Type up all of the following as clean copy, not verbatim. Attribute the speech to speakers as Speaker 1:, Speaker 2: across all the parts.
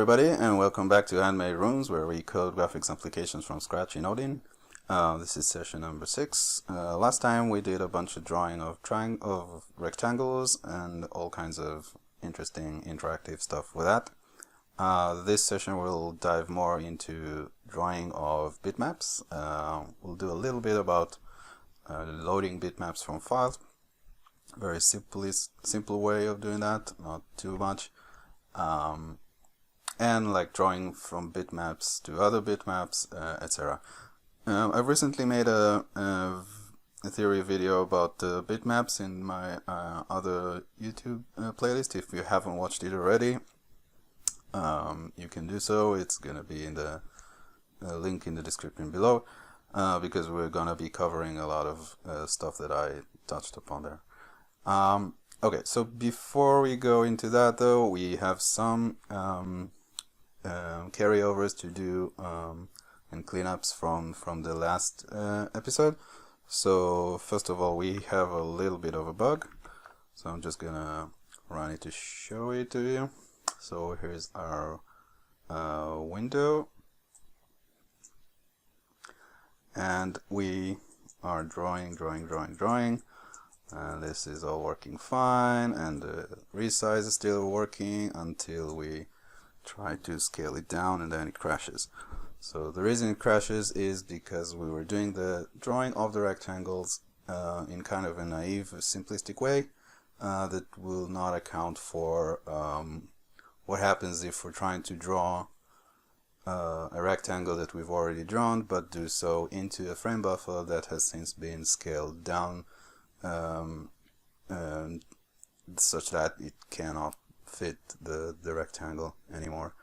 Speaker 1: everybody, and welcome back to Handmade Rooms, where we code graphics applications from scratch in Odin. This is session number 6. Last time we did a bunch of drawing of rectangles and all kinds of interesting interactive stuff with that. This session we'll dive more into drawing of bitmaps. We'll do a little bit about loading bitmaps from files. Very simple way of doing that, not too much. And like drawing from bitmaps to other bitmaps, etc. I've recently made a theory video about bitmaps in my other YouTube playlist. If you haven't watched it already, you can do so. It's gonna be in the link in the description below, because we're gonna be covering a lot of stuff that I touched upon there. Okay, so before we go into that though, we have some carryovers to do and cleanups from the last episode. So first of all, we have a little bit of a bug, so I'm just gonna run it to show it to you. So here's our window, and we are drawing. This is all working fine, and the resize is still working until we try to scale it down, and then it crashes. So the reason it crashes is because we were doing the drawing of the rectangles in kind of a naive, simplistic way that will not account for what happens if we're trying to draw a rectangle that we've already drawn, but do so into a frame buffer that has since been scaled down such that it cannot fit the rectangle anymore.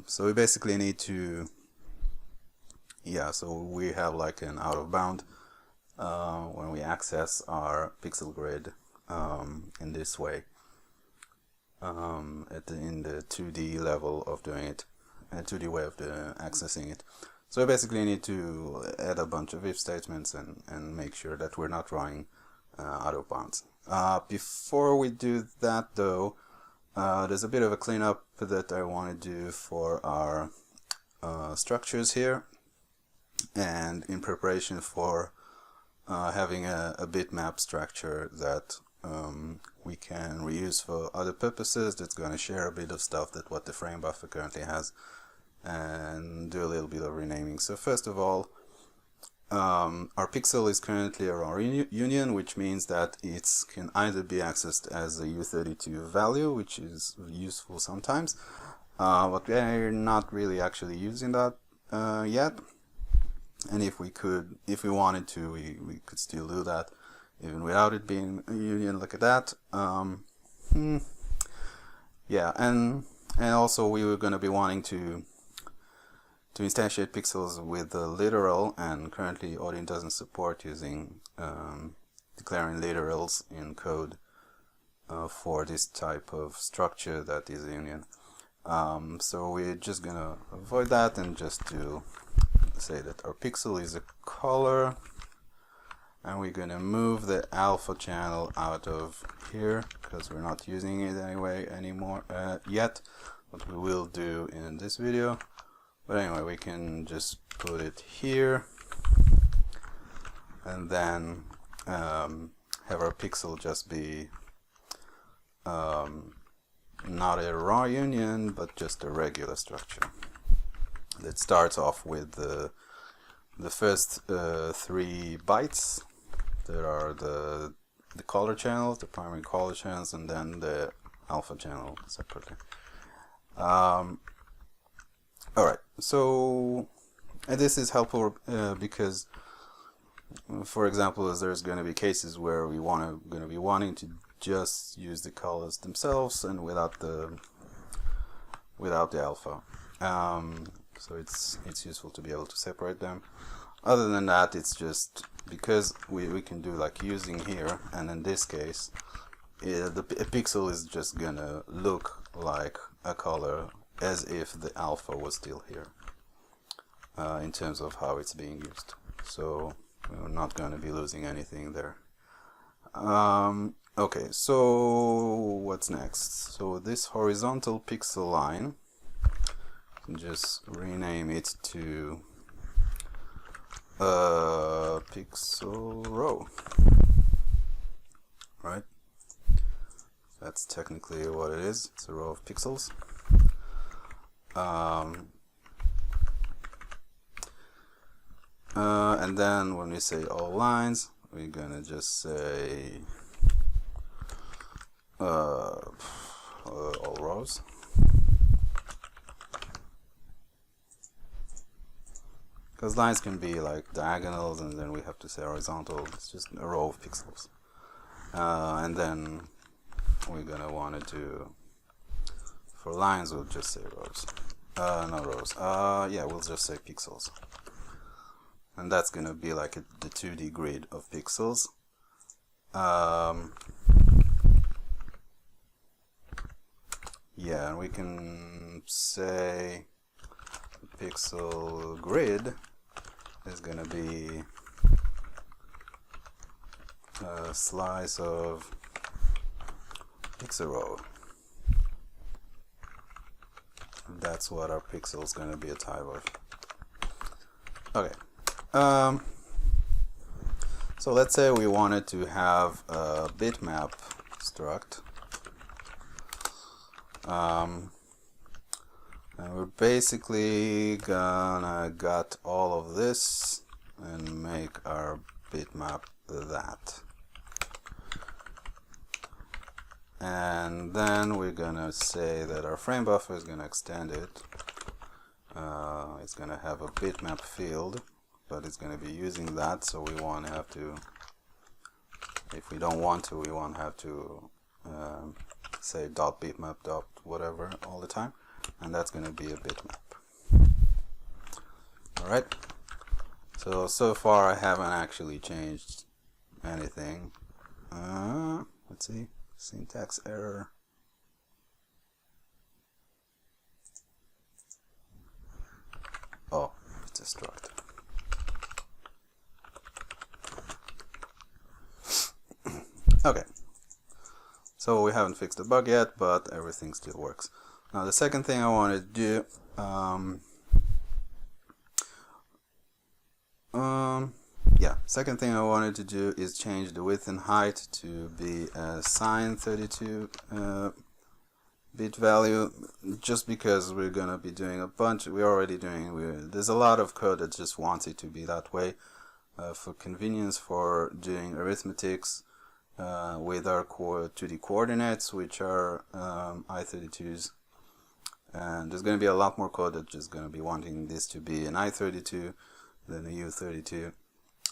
Speaker 1: So we basically need to, so we have like an out of bound when we access our pixel grid in this way, in the 2D level of doing it, a 2D way of accessing it. So we basically need to add a bunch of if statements and make sure that we're not drawing out of bounds. Before we do that though, there's a bit of a cleanup that I want to do for our structures here, and in preparation for having a bitmap structure that we can reuse for other purposes, that's going to share a bit of stuff that what the frame buffer currently has, and do a little bit of renaming. So first of all, our pixel is currently a raw union, which means that it can either be accessed as a U32 value, which is useful sometimes, but we're not really actually using that yet. And if we wanted to, we could still do that even without it being a union. Look at that. Yeah, and also we were going to be wanting to instantiate pixels with the literal, and currently Odin doesn't support using declaring literals in code for this type of structure that is a union. So we're just gonna avoid that and just to say that our pixel is a color, and we're gonna move the alpha channel out of here because we're not using it anymore yet, but we will do in this video. But anyway, we can just put it here, and then have our pixel just be not a raw union, but just a regular structure that starts off with the first 3 bytes that are the color channels, the primary color channels, and then the alpha channel separately. Alright, so this is helpful because, for example, as there's going to be cases where we going to be wanting to just use the colors themselves and without the alpha. So it's useful to be able to separate them. Other than that, it's just because we can do like using here, and in this case, a pixel is just gonna look like a color as if the alpha was still here in terms of how it's being used. So we're not going to be losing anything there. Okay, so what's next? So this horizontal pixel line just rename it to pixel row, right? That's technically what it is. It's a row of pixels. And then when we say all lines, we're gonna just say all rows. Because lines can be like diagonals, and then we have to say horizontal. It's just a row of pixels. And then we're gonna want to do, for lines, we'll just say rows. Not rows. Yeah, we'll just say pixels. And that's gonna be like the 2D grid of pixels. Yeah, and we can say the pixel grid is gonna be a slice of pixel row. That's what our pixel is gonna be a type of. Okay. So let's say we wanted to have a bitmap struct. And we're basically gonna gut all of this and make our bitmap that. And then we're gonna say that our frame buffer is gonna extend it. It's gonna have a bitmap field, but it's gonna be using that, so we won't have to, if we don't want to, we won't have to say .bitmap whatever all the time, and that's gonna be a bitmap. Alright, so far I haven't actually changed anything. Let's see, syntax error. Oh, it's a struct. Okay, so we haven't fixed the bug yet, but everything still works. Now the second thing I want to do, second thing I wanted to do is change the width and height to be a signed 32 bit value, just because we're gonna be doing a bunch. There's a lot of code that just wants it to be that way for convenience, for doing arithmetics with our 2D coordinates, which are I32s. And there's going to be a lot more code that's just going to be wanting this to be an I32 than a U32.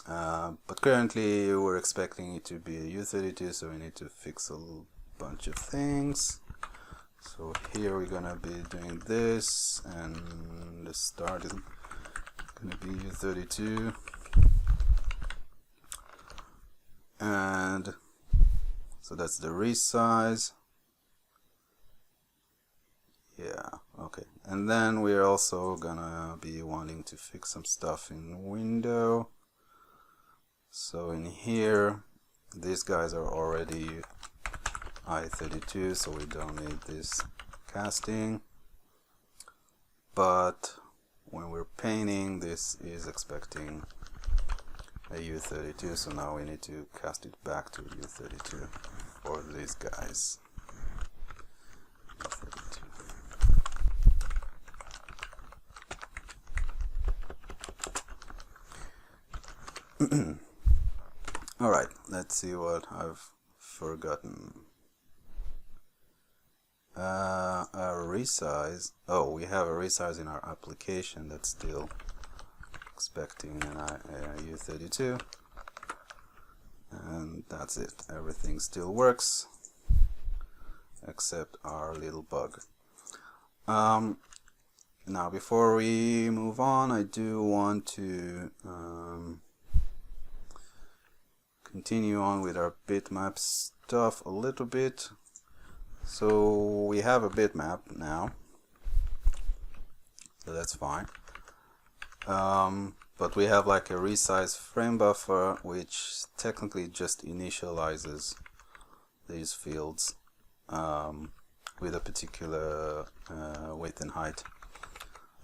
Speaker 1: But currently we're expecting it to be a U32, so we need to fix a bunch of things. So here we're going to be doing this, and the start is going to be U32. And so that's the resize. Yeah, okay. And then we're also gonna be wanting to fix some stuff in window. So in here, these guys are already I32, so we don't need this casting. But when we're painting, this is expecting a U32, so now we need to cast it back to U32 for these guys. U32. Alright, let's see what I've forgotten. A resize. Oh, we have a resize in our application that's still expecting a U32. And that's it. Everything still works except our little bug. Now, before we move on, I do want to continue on with our bitmap stuff a little bit. So we have a bitmap now, so that's fine. But we have like a resize frame buffer, which technically just initializes these fields with a particular width and height.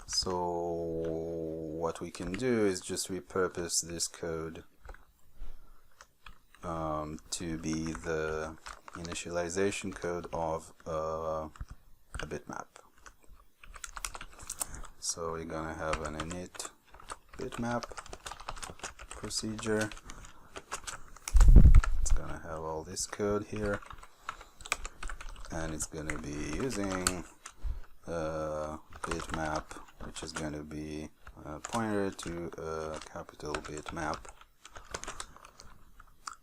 Speaker 1: So what we can do is just repurpose this code to be the initialization code of a bitmap. So we're gonna have an init bitmap procedure. It's gonna have all this code here, and it's gonna be using bitmap, which is gonna be a pointer to a capital bitmap,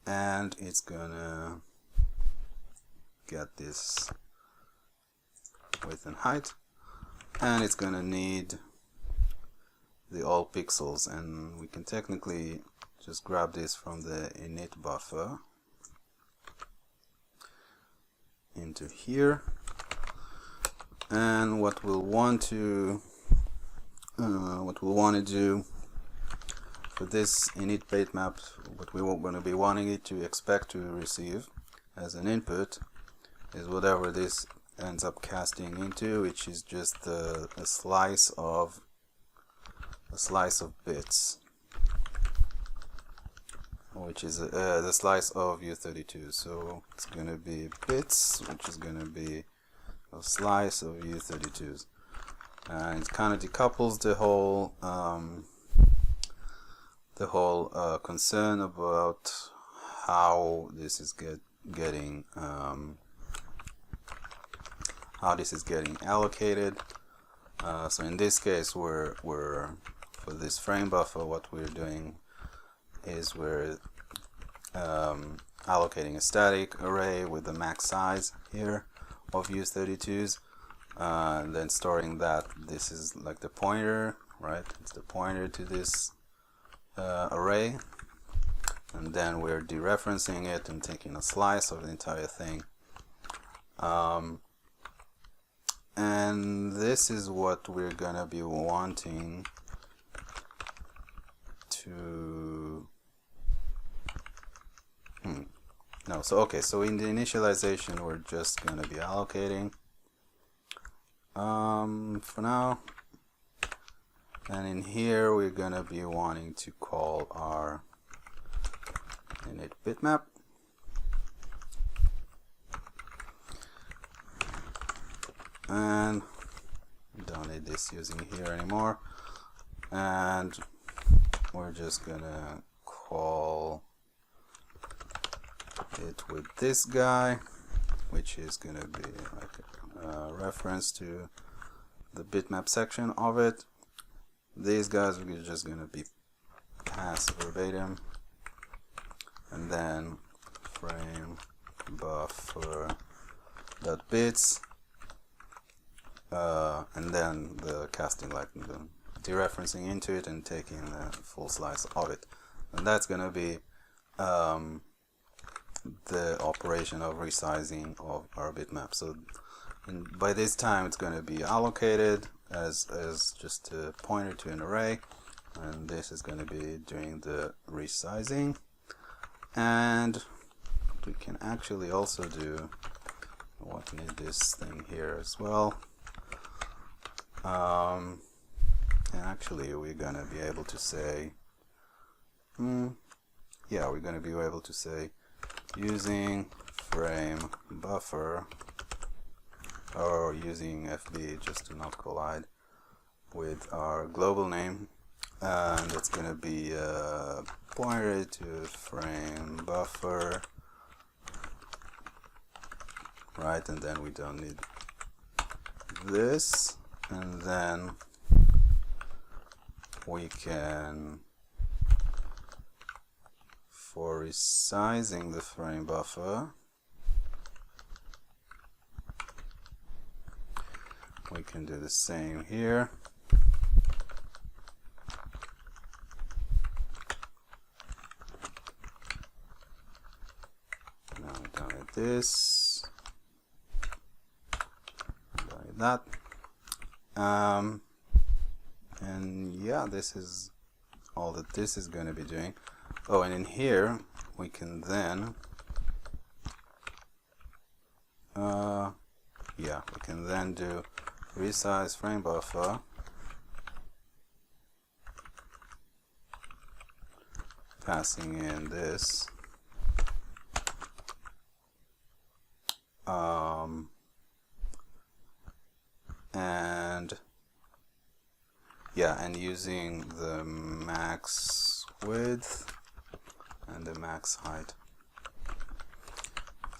Speaker 1: and it's gonna get this width and height, and it's gonna need the all pixels, and we can technically just grab this from the init buffer into here. And what we'll want to do for this init bitmap, what we're going to be wanting it to expect to receive as an input is whatever this ends up casting into, which is just a slice of bits, which is the slice of U32. So it's going to be bits, which is going to be a slice of U32s, and it kind of decouples the whole concern about how this is getting allocated. So in this case, we're for this frame buffer, what we're doing is we're allocating a static array with the max size here of U32s, and then storing that this is like the pointer, right? It's the pointer to this array, and then we're dereferencing it and taking a slice of the entire thing. And this is what we're gonna be wanting to no, so okay, so in the initialization we're just gonna be allocating for now, and in here we're gonna be wanting to call our init bitmap, and we don't need this using here anymore, and we're just gonna call it with this guy, which is gonna be like a reference to the bitmap section of it. These guys are just gonna be passed verbatim, and then frame buffer dot bits, and then the casting, like the dereferencing into it and taking the full slice of it, and that's gonna be the operation of resizing of our bitmap. So by this time it's going to be allocated as just a pointer to an array, and this is going to be doing the resizing. And we can actually also do, I want to need this thing here as well, and actually we're going to be able to say yeah, we're going to be able to say using frame buffer, or using FB just to not collide with our global name, and it's going to be pointer to frame buffer, right? And then we don't need this, and then we can, for resizing the frame buffer, we can do the same here. Now we're done with this, done with that, and yeah, this is all that this is going to be doing. Oh, and in here we can then yeah, we can then do resize frame buffer passing in this and yeah, and using the max width and the max height.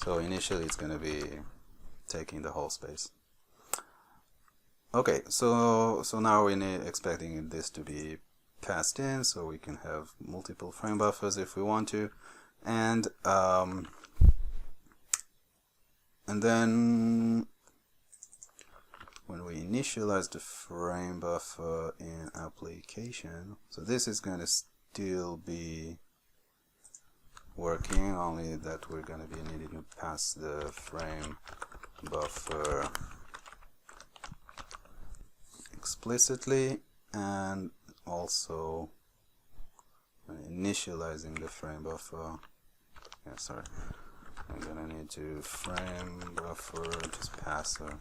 Speaker 1: So initially it's going to be taking the whole space. Okay, so now we're expecting this to be passed in, so we can have multiple frame buffers if we want to, and then when we initialize the frame buffer in application, so this is going to still be working, only that we're going to be needing to pass the frame buffer explicitly, and also initializing the frame buffer. Yeah, sorry, I'm gonna need to frame buffer, just pass a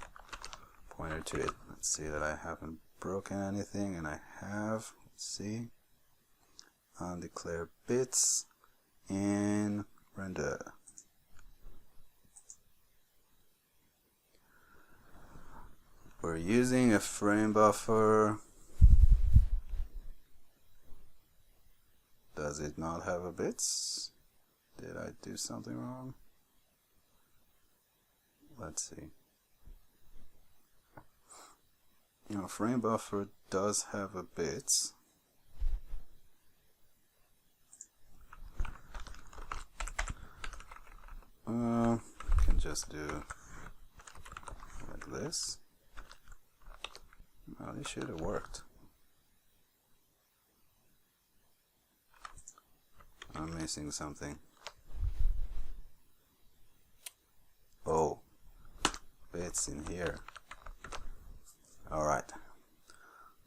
Speaker 1: pointer to it. Let's see that I haven't broken anything, and I have. Let's see, undeclare bits in render. We're using a frame buffer. Does it not have a bits? Did I do something wrong? Let's see. Frame buffer does have a bits. Can just do like this. Oh, this should have worked. I'm missing something. Oh, bits in here. Alright.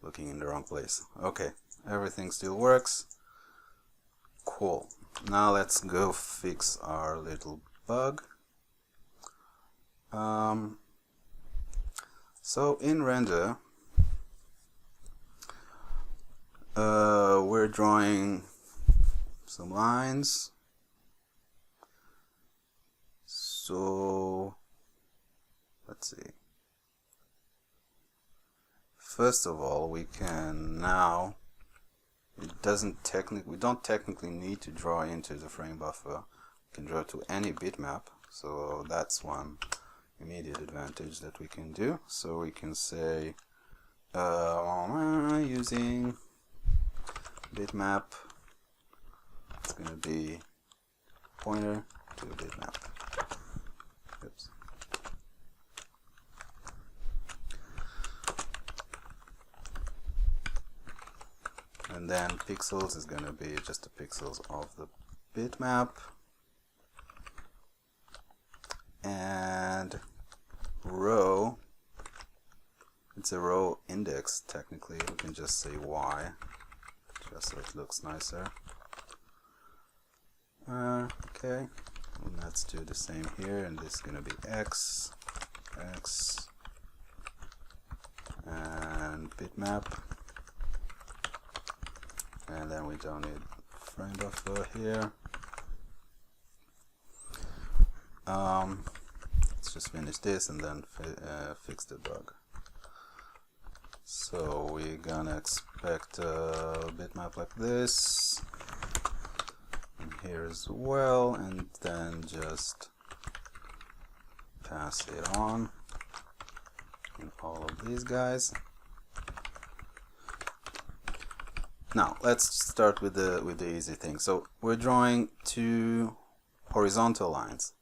Speaker 1: Looking in the wrong place. Okay, everything still works. Cool. Now let's go fix our little bug. So in render, we're drawing some lines. So let's see. First of all, we can now, we don't technically need to draw into the frame buffer. We can draw to any bitmap, so that's one immediate advantage that we can do. So we can say using bitmap, it's going to be pointer to bitmap. Oops. And then pixels is going to be just the pixels of the bitmap, and row, it's a row index. Technically we can just say y, just so it looks nicer. Okay, and let's do the same here, and this is going to be x, and bitmap, and then we don't need frame buffer here. Let's just finish this and then fix the bug. So we're gonna expect a bitmap like this, and here as well, and then just pass it on in all of these guys. Now let's start with the easy thing. So we're drawing two horizontal lines.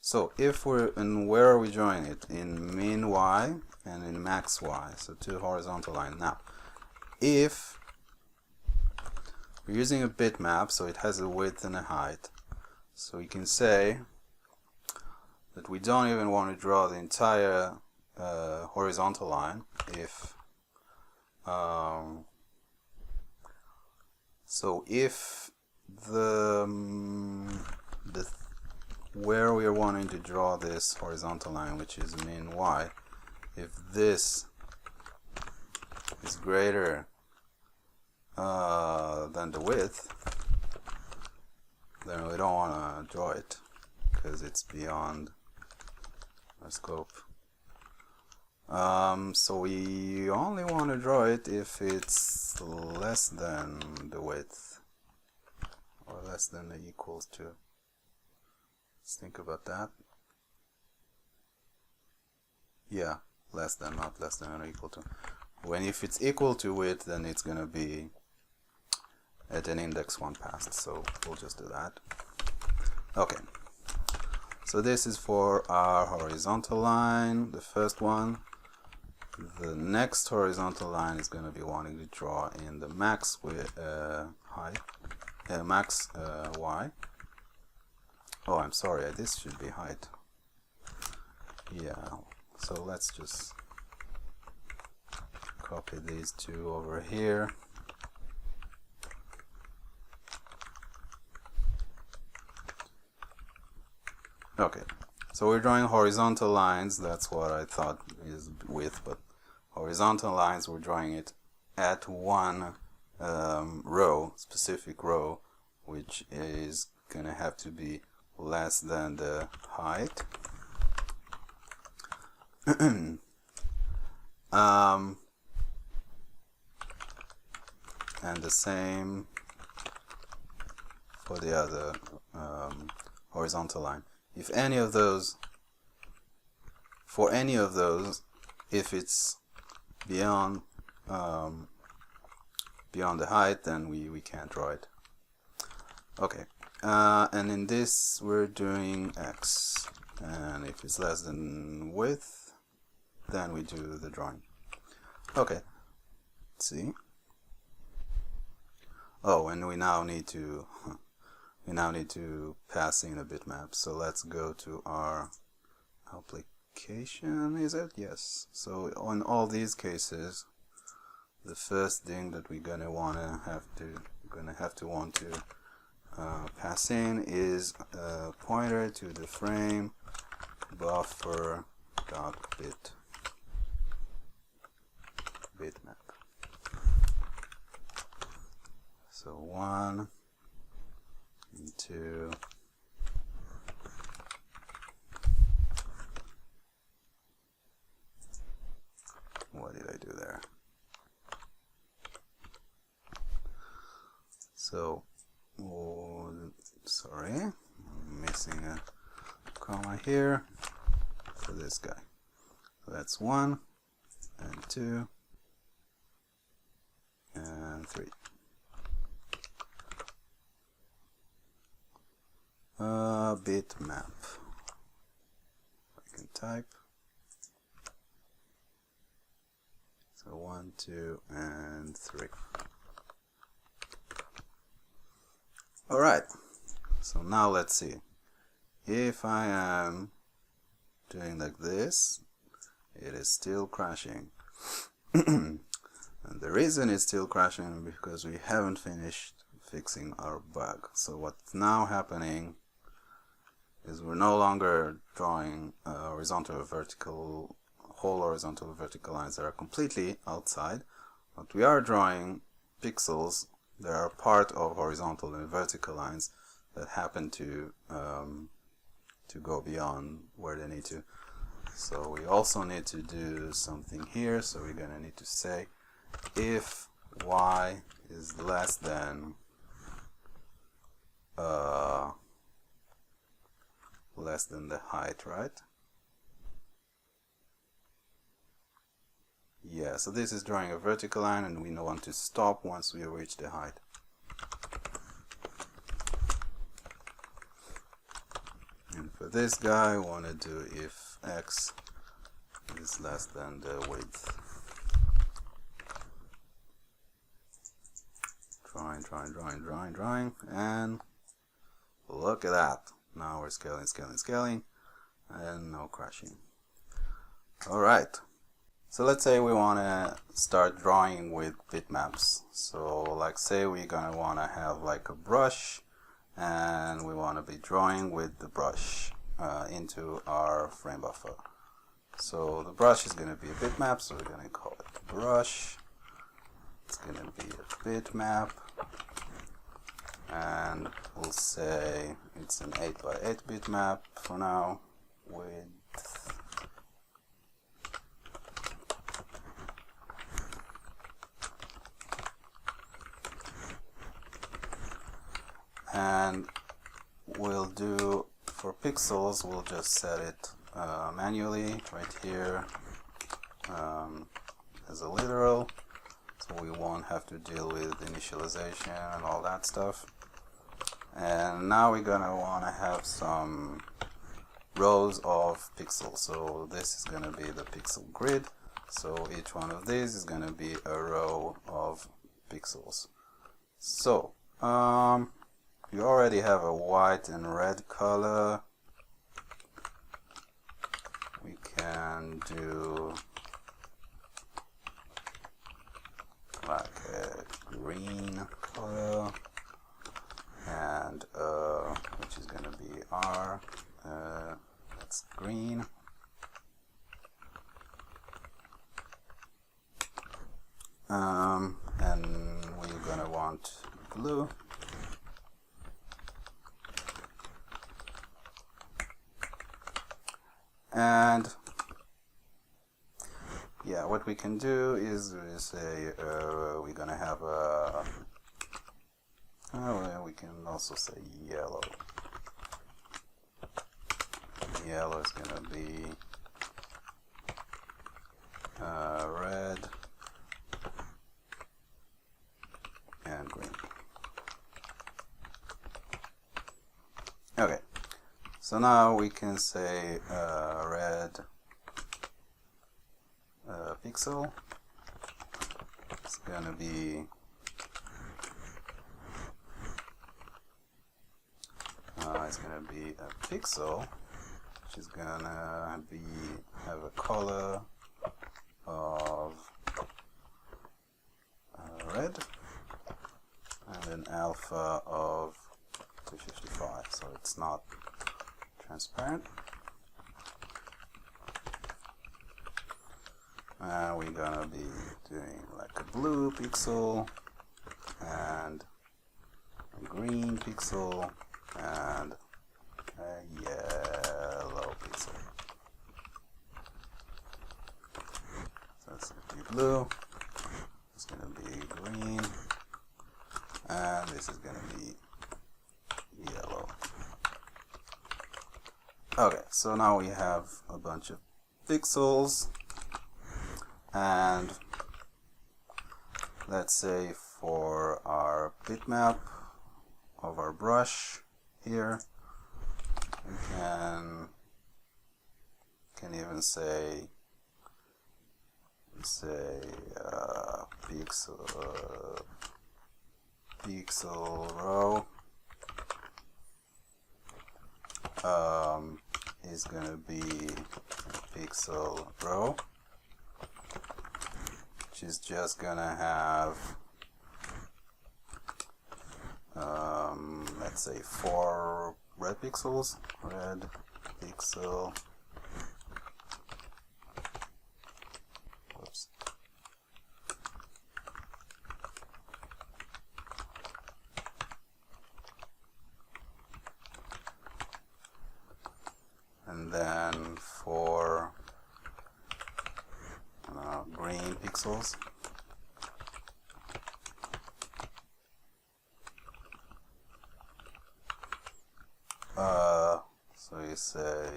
Speaker 1: So if we're in, where are we drawing it? In min y and in max y. So two horizontal lines. Now, if we're using a bitmap, so it has a width and a height, so we can say that we don't even want to draw the entire horizontal line. If so, if where we are wanting to draw this horizontal line, which is min y, if this is greater than the width, then we don't want to draw it because it's beyond our scope. So we only want to draw it if it's less than the width or less than or equals to. Let's think about that. Yeah, less than, not less than or equal to. If it's equal to width, then it's going to be at an index 1 past, so we'll just do that. Okay, so this is for our horizontal line, the first one. The next horizontal line is going to be wanting to draw in the max with height, max y. Oh, I'm sorry, this should be height. Yeah, so let's just copy these two over here. Okay, so we're drawing horizontal lines. That's what I thought is width, but horizontal lines, we're drawing it at one row, specific row, which is going to have to be less than the height. And the same for the other horizontal line. If any of those, for any of those, if it's beyond beyond the height, then we can't draw it. Okay, and in this we're doing x, and if it's less than width, then we do the drawing. Okay, let's see. Oh, and we now need to pass in a bitmap. So let's go to our application. Is it? Yes. So on all these cases, the first thing that we're gonna have to want to pass in is a pointer to the frame buffer dot bitmap. So 1 and 2. What did I do there? So, oh, sorry, I'm missing a comma here for this guy. So that's 1 and 2 and 3. Bitmap. I can type. So 1, 2, and 3. Alright, so now let's see. If I am doing like this, it is still crashing. And the reason it's still crashing is because we haven't finished fixing our bug. So what's now happening is we're no longer drawing horizontal or vertical, whole horizontal or vertical lines that are completely outside, but we are drawing pixels that are part of horizontal and vertical lines that happen to go beyond where they need to. So we also need to do something here. So we're going to need to say if y is less than the height, right? Yeah, so this is drawing a vertical line and we want to stop once we reach the height. And for this guy, I want to do if x is less than the width. Drawing, and look at that. Now we're scaling, and no crashing. Alright, so let's say we want to start drawing with bitmaps. So like say we're going to want to have like a brush, and we want to be drawing with the brush into our frame buffer. So the brush is going to be a bitmap, so we're going to call it brush. It's going to be a bitmap, and we'll say it's an 8x8 bitmap for now, with and we'll do for pixels, we'll just set it manually right here as a literal, so we won't have to deal with initialization and all that stuff. And now we're gonna want to have some rows of pixels, so this is gonna be the pixel grid, so each one of these is gonna be a row of pixels. So you already have a white and red color. We can do like a green color, and which is gonna be R. That's green. And we're gonna want blue. And yeah, what we can do is we say we're gonna have a we can also say yellow. Yellow is gonna be red and green. Okay, so now we can say red pixel. It's gonna be a pixel, which is gonna have a color of red and an alpha of 255, so it's not transparent. We're gonna be doing like a blue pixel and a green pixel and a yellow pixel. So it's going to be blue, it's going to be green, and this is going to be yellow. Okay, so now we have a bunch of pixels, and let's say for our bitmap of our brush here, we can even say pixel row is gonna be pixel row, which is just gonna have let's say 4 red pixels, red pixel, whoops, and then 4 green pixels. So you say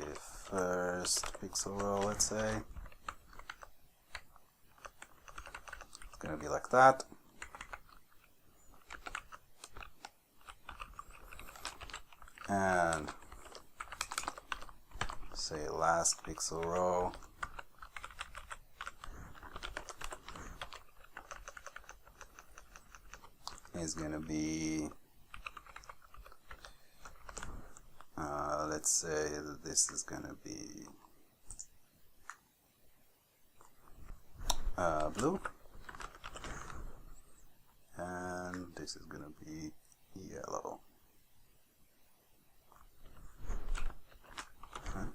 Speaker 1: first pixel row, let's say. It's gonna be like that. And say last pixel row. Is gonna be let's say that this is gonna be blue, and this is gonna be yellow. Okay.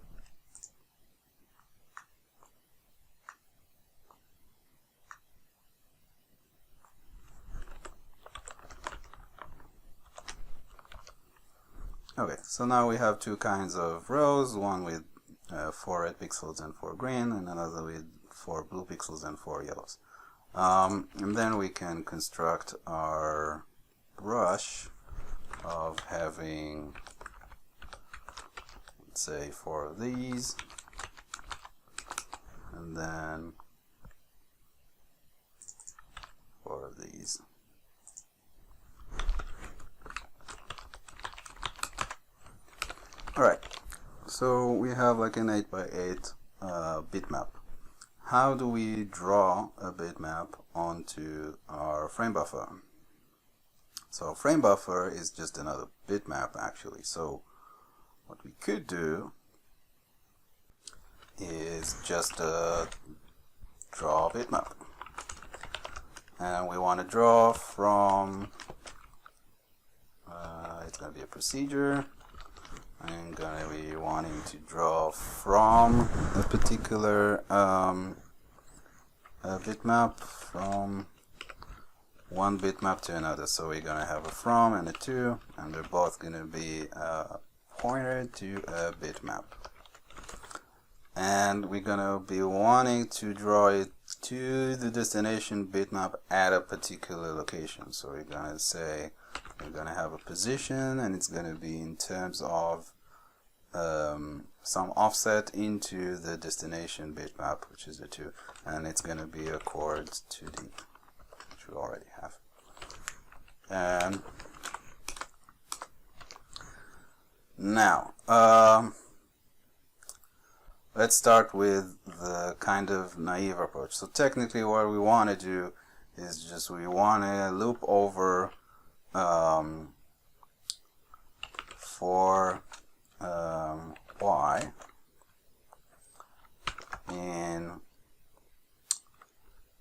Speaker 1: Okay, so now we have two kinds of rows, one with 4 red pixels and 4 green, and another with 4 blue pixels and 4 yellows. And then we can construct our brush of having, let's say, 4 of these, and then 4 of these. Alright, so we have like an 8x8 bitmap. How do we draw a bitmap onto our frame buffer? So frame buffer is just another bitmap actually. So what we could do is just draw a bitmap. And we want to draw from, it's going to be a procedure. I'm going to be wanting to draw from a particular bitmap, from one bitmap to another. So we're going to have a from and a to, and they're both going to be pointed to a bitmap. And we're going to be wanting to draw it to the destination bitmap at a particular location. So we're going to say we're going to have a position, and it's going to be in terms of some offset into the destination bitmap, which is the 2, and it's going to be a chord 2D, which we already have. And now let's start with the kind of naive approach. So technically what we want to do is just we want to loop over for y in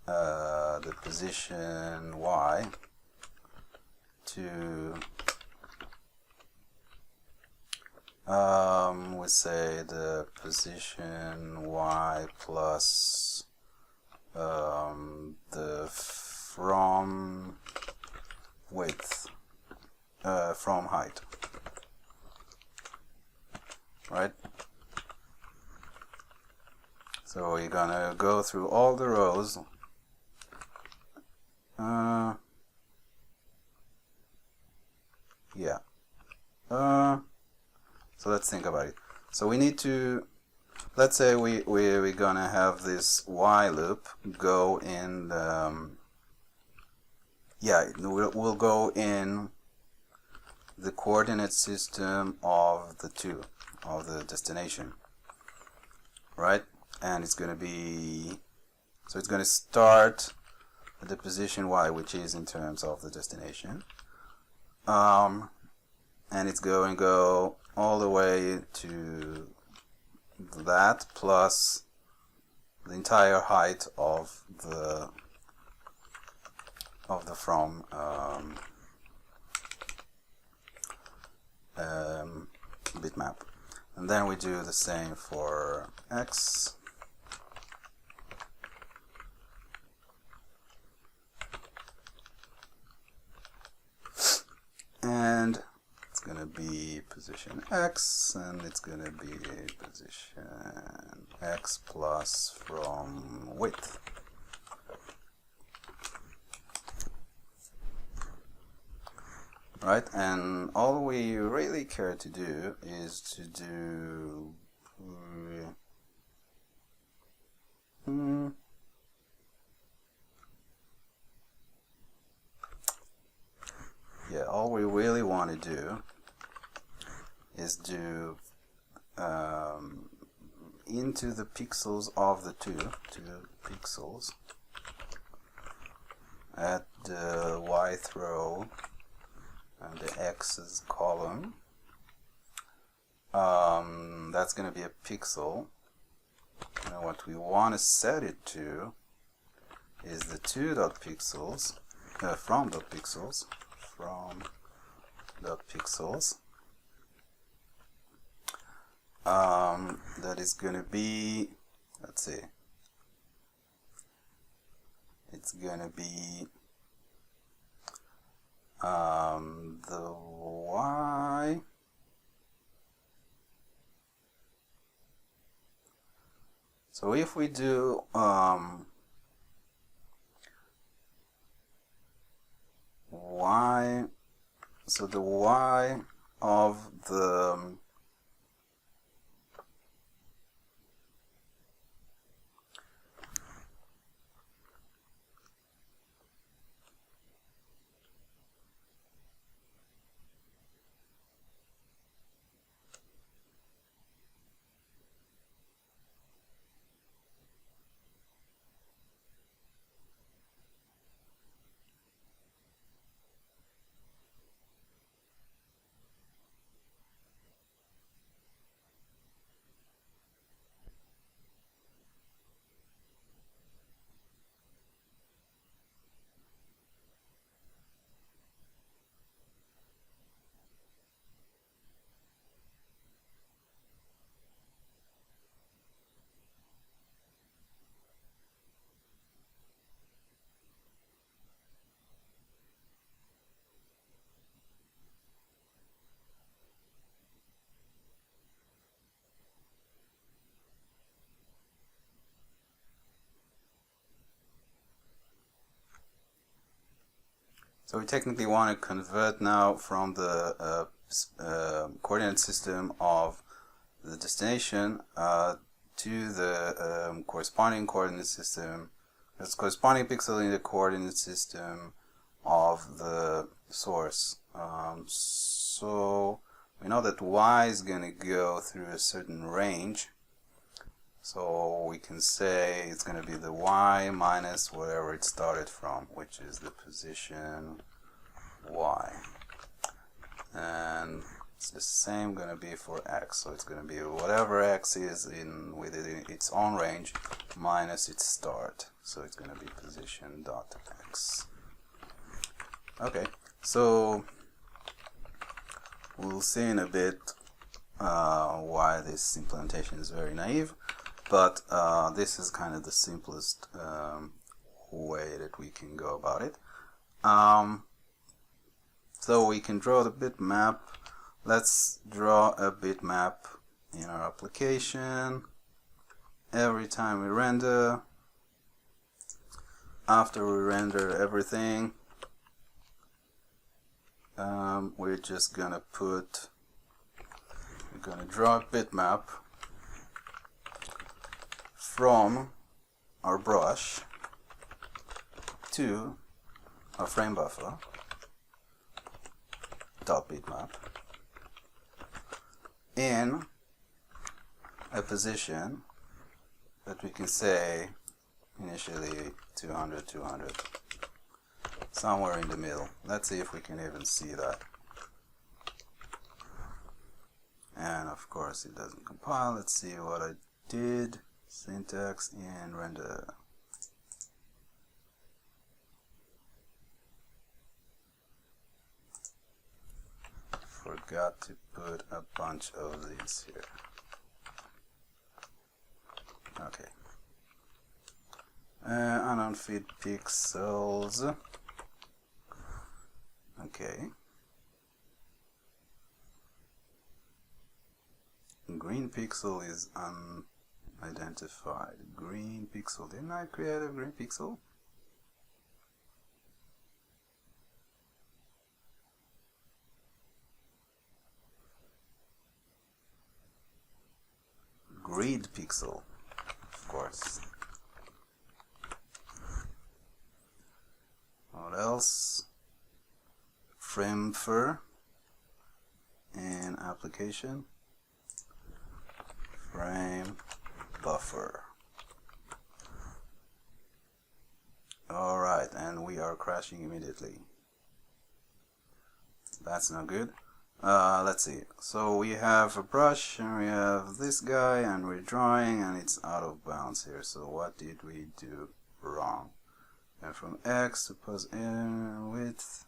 Speaker 1: the position y to we say the position y plus the from width, from height, right? So we're gonna go through all the rows. Yeah. So let's think about it. So we need to, let's say we're gonna have this while loop go in the, we'll go in the coordinate system of the 2, of the destination, right? And it's gonna be, so it's gonna start at the position y, which is in terms of the destination, and it's going to go all the way to that plus the entire height of the from bitmap. And then we do the same for x. And it's going to be position x, and it's going to be position x plus from width. Right, and all we really care to do is to do all we really want to do is do into the pixels of the 2 pixels at the yth row and the x's column. That's going to be a pixel, and what we want to set it to is the 2.pixels from the pixels, that is going to be, let's see, it's going to be the y So if we do y, so the y of the So we technically want to convert now from the coordinate system of the destination to the corresponding coordinate system, that's corresponding pixel in the coordinate system of the source. So we know that y is going to go through a certain range. So we can say it's going to be the y minus whatever it started from, which is the position y. And it's the same going to be for x. So it's going to be whatever x is within its own range minus its start. So it's going to be position dot x. Okay, so we'll see in a bit why this implementation is very naive. But this is kind of the simplest way that we can go about it. So we can draw the bitmap. Let's draw a bitmap in our application. Every time we render, after we render everything, we're just gonna draw a bitmap from our brush to our frame buffer dot bitmap in a position that we can say initially 200, 200, somewhere in the middle. Let's see if we can even see that. And of course it doesn't compile. Let's see what I did. Syntax and render. Forgot to put a bunch of these here. Okay. Unfit pixels. Okay. Green pixel is unidentified. Green pixel. Didn't I create a green pixel? Grid pixel, of course. What else? Frame fur and application. Frame buffer. Alright, and we are crashing immediately. That's not good. Let's see. So we have a brush and we have this guy and we're drawing and it's out of bounds here. So what did we do wrong? And from X to pos in width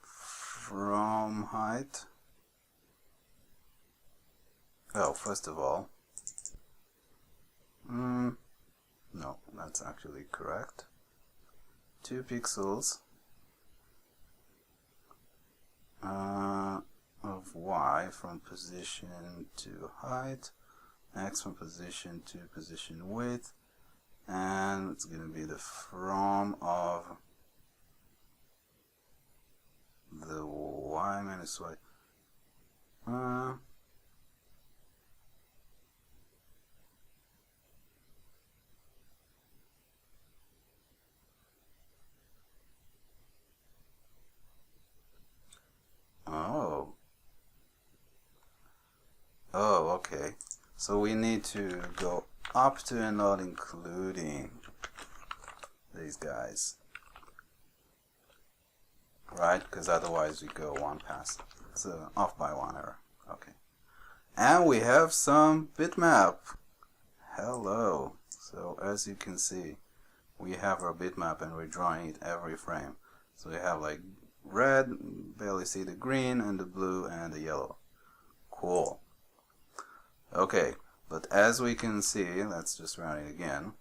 Speaker 1: from height. Oh, first of all, no, that's actually correct. 2 pixels of Y from position to height x from position to position width, and it's going to be the from of the y minus y. Oh, okay. So we need to go up to and not including these guys, right? Because otherwise we go one pass. So off by one error. Okay. And we have some bitmap. Hello. So as you can see, we have our bitmap and we're drawing it every frame. So we have like red, barely see the green, and the blue and the yellow. Cool. Okay, but as we can see, let's just run it again.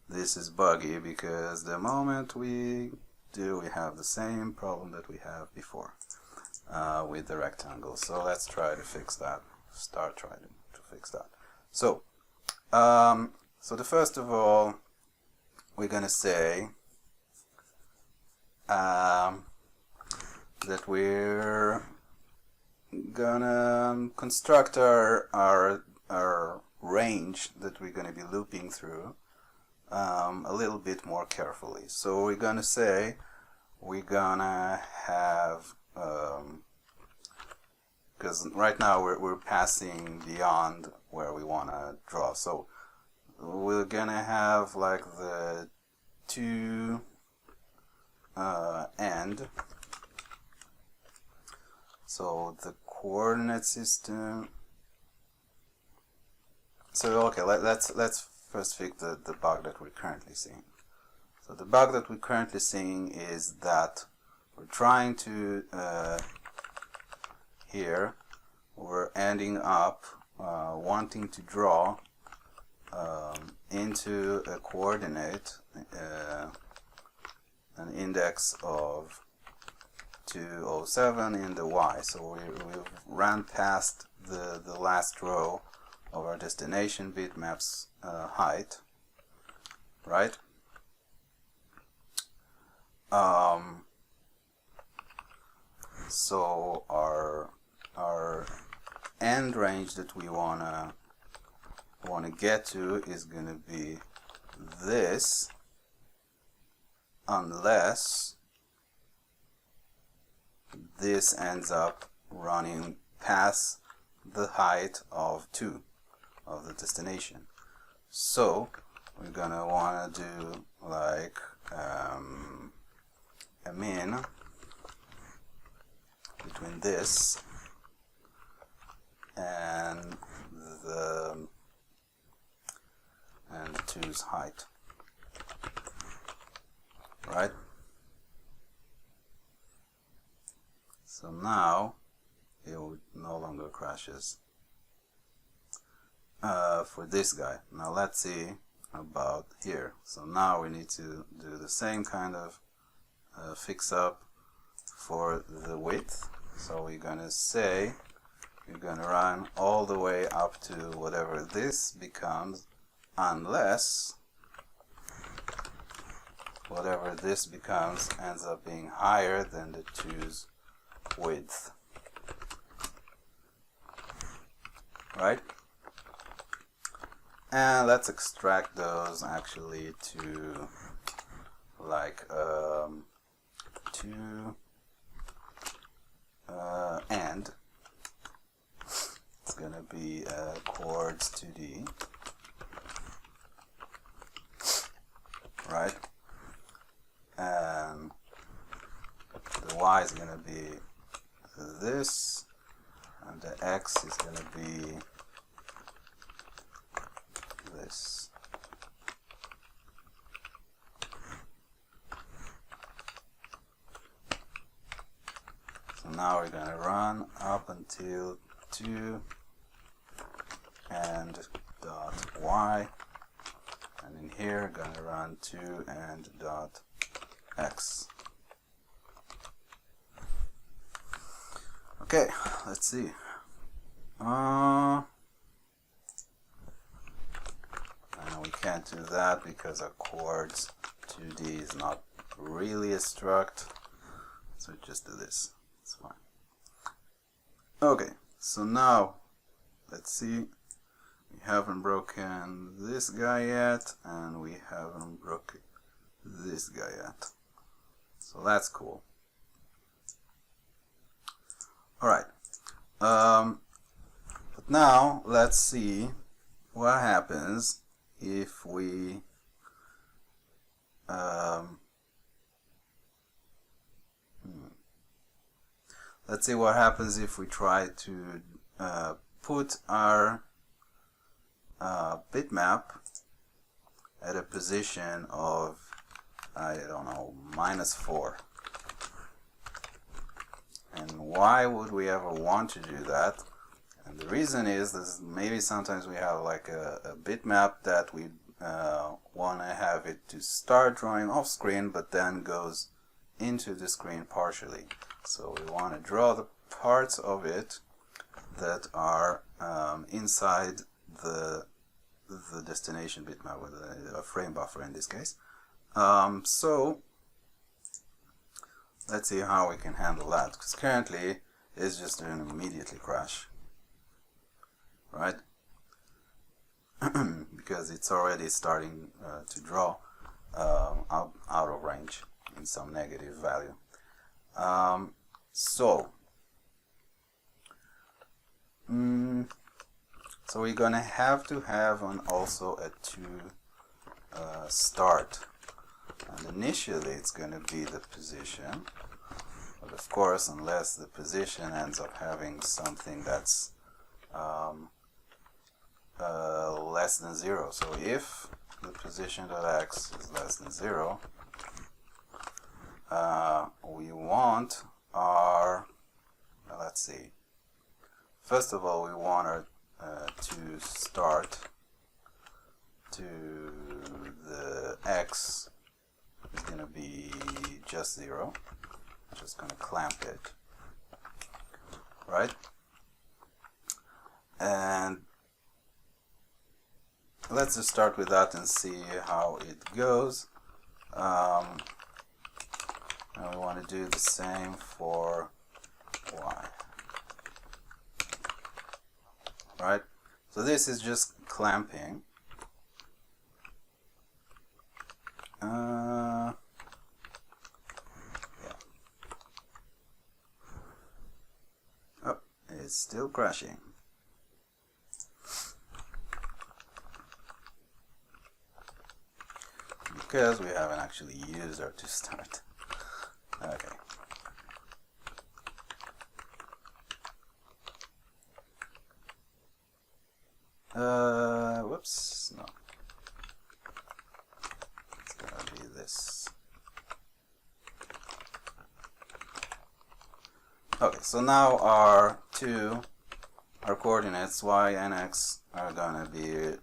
Speaker 1: This is buggy because the moment we do, we have the same problem that we have before with the rectangle. So let's try to fix that. Start trying to fix that. So, the first of all, we're gonna say that we're gonna construct our range that we're gonna be looping through a little bit more carefully. So we're gonna say we're gonna have because right now we're passing beyond where we wanna draw. So we're gonna have like the two end. So the coordinate system. So okay, let's first fix the bug that we're currently seeing. So the bug that we're currently seeing is that we're trying to here we're ending up wanting to draw into a coordinate an index of 207 in the y. So we've ran past the last row of our destination bitmaps height, right? So our end range that we wanna get to is gonna be this, unless this ends up running past the height of 2 of the destination. So we're gonna wanna do like a min between this and the 2's height, right? So now it no longer crashes for this guy. Now let's see about here. So now we need to do the same kind of fix up for the width. So we're gonna say we're gonna run all the way up to whatever this becomes, unless whatever this becomes ends up being higher than the 2's width, right? And let's extract those actually to like to end. It's gonna be chords 2D, right? And the y is gonna be this, and the x is going to be this. So now we're going to run up until 2 and dot y, and in here we're going to run 2 and dot x. Okay, let's see. can't do that because our chords 2D is not really a struct. So just do this. It's fine. Okay, so now let's see. We haven't broken this guy yet, and we haven't broken this guy yet. So that's cool. Alright. But now let's see what happens if we let's see what happens if we try to put our bitmap at a position of, I don't know, -4. And why would we ever want to do that? And the reason is that maybe sometimes we have like a bitmap that we want to have it to start drawing off screen, but then goes into the screen partially. So we want to draw the parts of it that are inside the destination bitmap, with a frame buffer in this case. So let's see how we can handle that, because currently it's just doing immediately crash, right? Because it's already starting to draw out of range in some negative value. So we're gonna have to have also a to start, and initially it's gonna be the position, but of course unless the position ends up having something that's less than 0. So if the position.x is less than 0, we want our, let's see, first of all we want our to start to the x is going to be just 0. I'm just going to clamp it, right? And let's just start with that and see how it goes. And we want to do the same for y. Right? So this is just clamping. Yeah. Oh, it's still crashing. Because we haven't actually used our to start. Okay. Whoops, no. It's gonna be this. Okay, so now our coordinates y and x are gonna be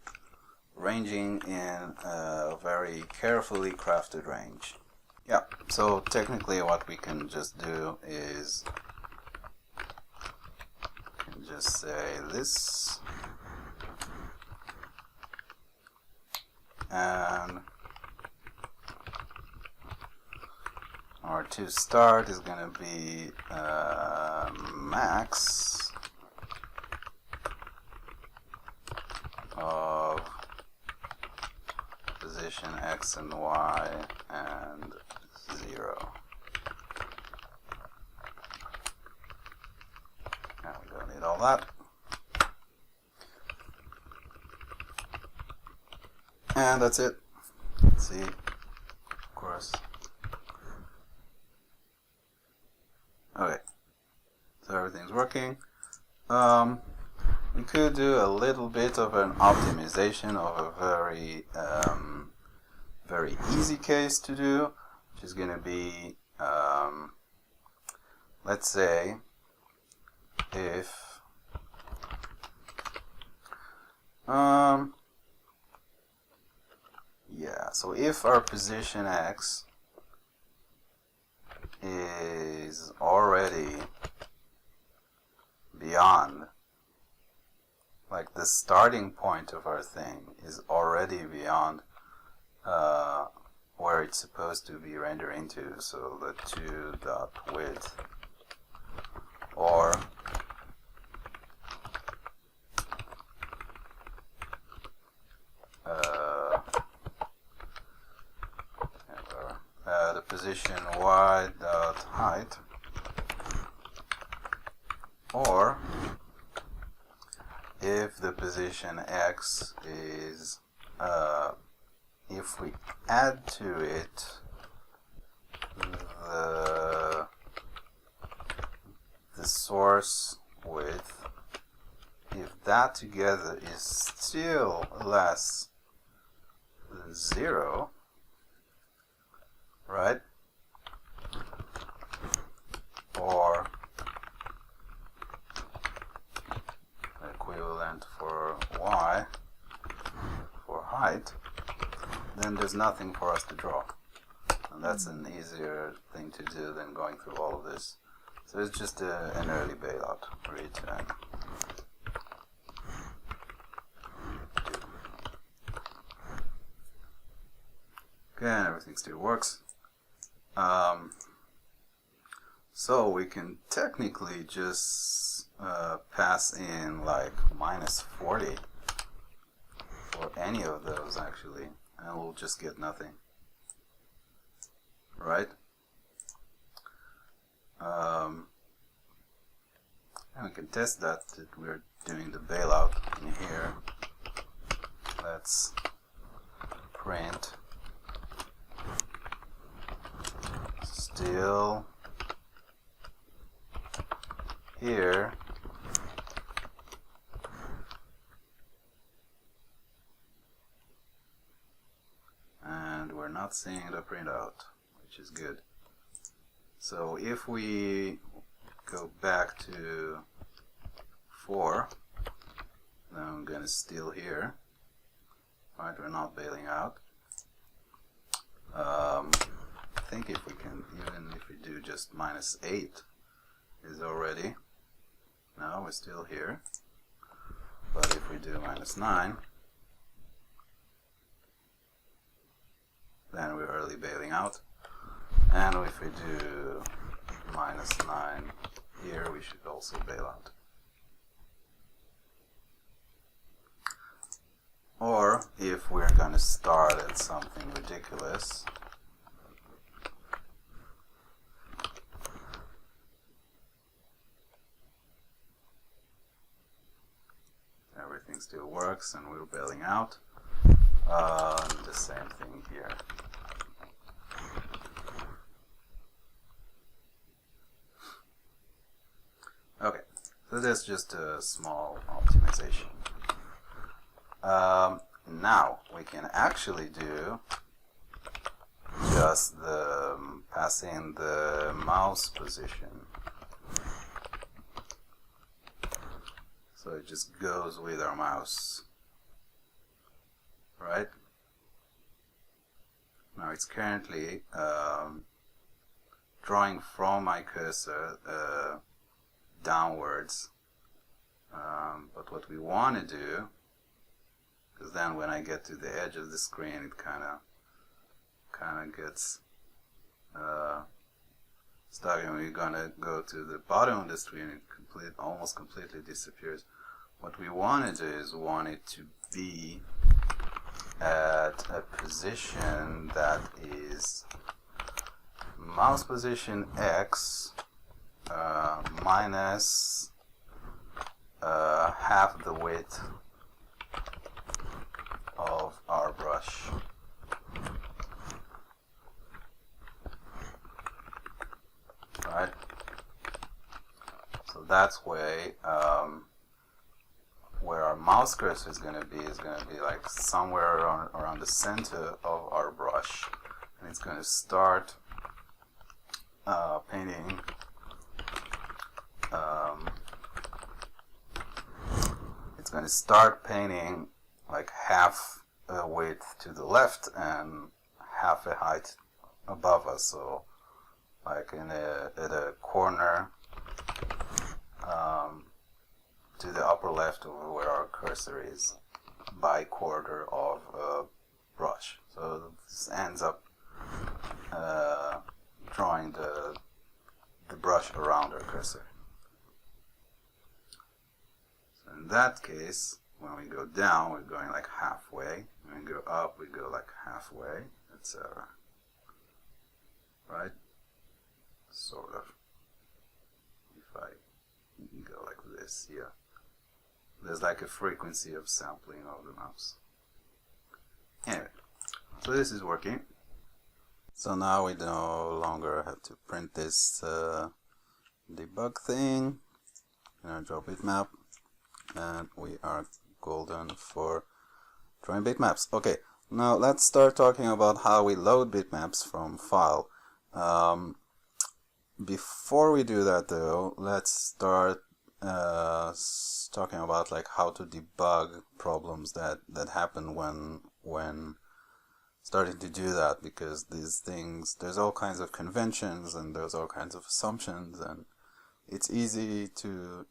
Speaker 1: ranging in a very carefully crafted range. Yeah, so technically what we can just do is just say this, and our to start is going to be max of position x and y and 0. Now we don't need all that. And that's it. Let's see, of course. Okay, so everything's working. We could do a little bit of an optimization of a very easy case to do, which is going to be, let's say, if so if our position x is already beyond like the starting point of our thing is already beyond where it's supposed to be rendered into. So the 2.width, or the position y.height, or if the position x is if we add to it the source width, if that together is still less than 0, right? Or equivalent for y, for height, then there's nothing for us to draw. And that's an easier thing to do than going through all of this. So it's just an early bailout. Return. Okay, and everything still works. So we can technically just pass in like -40 for any of those actually, and we'll just get nothing, right? And we can test that we're doing the bailout in here. Let's print still here, and we're not seeing the printout, which is good. So if we go back to 4, then I'm going to steal here. Right, we're not bailing out. I think if we can, even if we do just -8 is already, no, we're still here. But if we do -9, then we're early bailing out. And if we do -9 here, we should also bail out. Or if we're going to start at something ridiculous, everything still works and we're bailing out. The same thing here. Okay, so that's just a small optimization. Now we can actually do just the pass in the mouse position. So it just goes with our mouse, right? Now it's currently drawing from my cursor downwards, but what we want to do, because then when I get to the edge of the screen, it kind of gets stuck, and we're gonna go to the bottom of the screen, it almost completely disappears. What we want to do is want it to be at a position that is mouse position X minus half the width of our brush. Right? So that's where our mouse cursor is going to be like somewhere around the center of our brush, and it's going to start painting like half a width to the left and half a height above us. So like at a corner to the upper left of where our cursor is by quarter of a brush. So this ends up drawing the brush around our cursor. So in that case, when we go down, we're going like halfway. When we go up, we go like halfway, etc. Right? Sort of. If I go like this here, there's like a frequency of sampling of the maps. Anyway, so this is working. So now we no longer have to print this debug thing in our draw bitmap, and we are golden for drawing bitmaps. Okay, now let's start talking about how we load bitmaps from file. Before we do that though, let's start talking about like how to debug problems that happen when starting to do that, because these things, there's all kinds of conventions and there's all kinds of assumptions, and it's easy to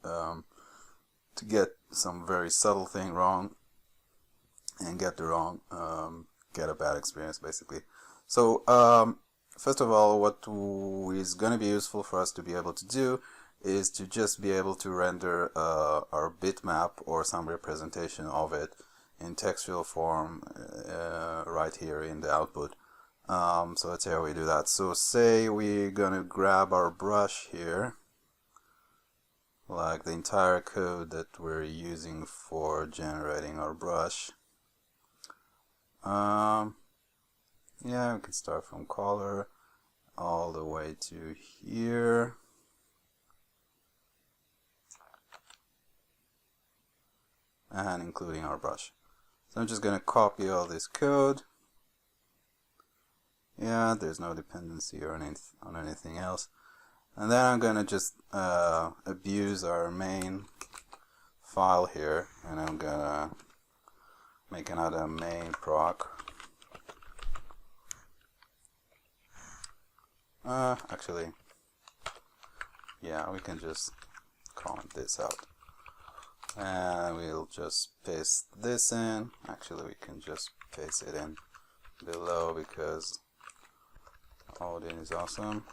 Speaker 1: get some very subtle thing wrong and get a bad experience basically. So first of all, what is going to be useful for us to be able to do is to just be able to render our bitmap or some representation of it in textual form right here in the output. So let's see how we do that. So say we're gonna grab our brush here, like the entire code that we're using for generating our brush. Yeah, we can start from color all the way to here. And including our brush. So I'm just going to copy all this code. Yeah, there's no dependency or on anything else. And then I'm going to just abuse our main file here, and I'm going to make another main proc. Actually, yeah, we can just comment this out. And we'll just paste this in. Actually, we can just paste it in below because Odin is awesome.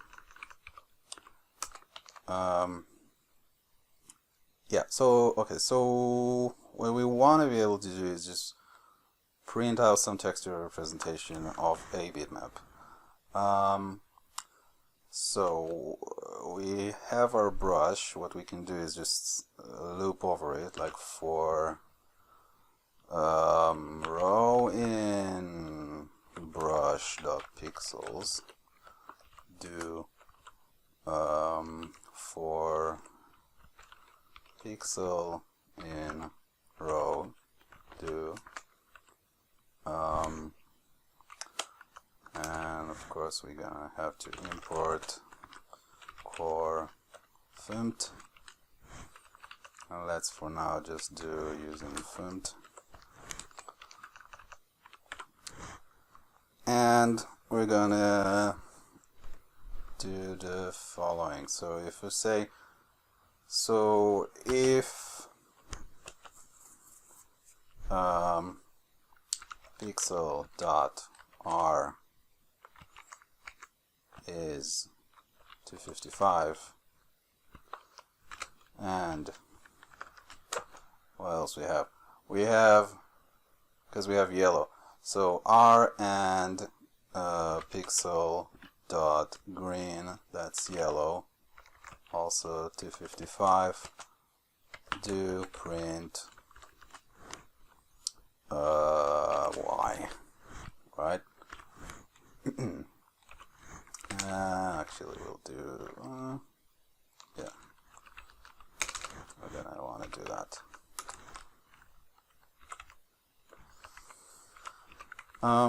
Speaker 1: Yeah, so okay, so what we want to be able to do is just print out some textual representation of a bitmap. So we have our brush. What we can do is just loop over it, like for row in brush.pixels, do for pixel in row, do and of course we're gonna have to import core font, and let's for now just do using font. And we're gonna do the following. So if we say, so if pixel.r is 255, and what else we have? We have, because we have yellow, so r and pixel dot green, that's yellow, also 255, do print y, right? Actually we'll do yeah, but then I want to do that.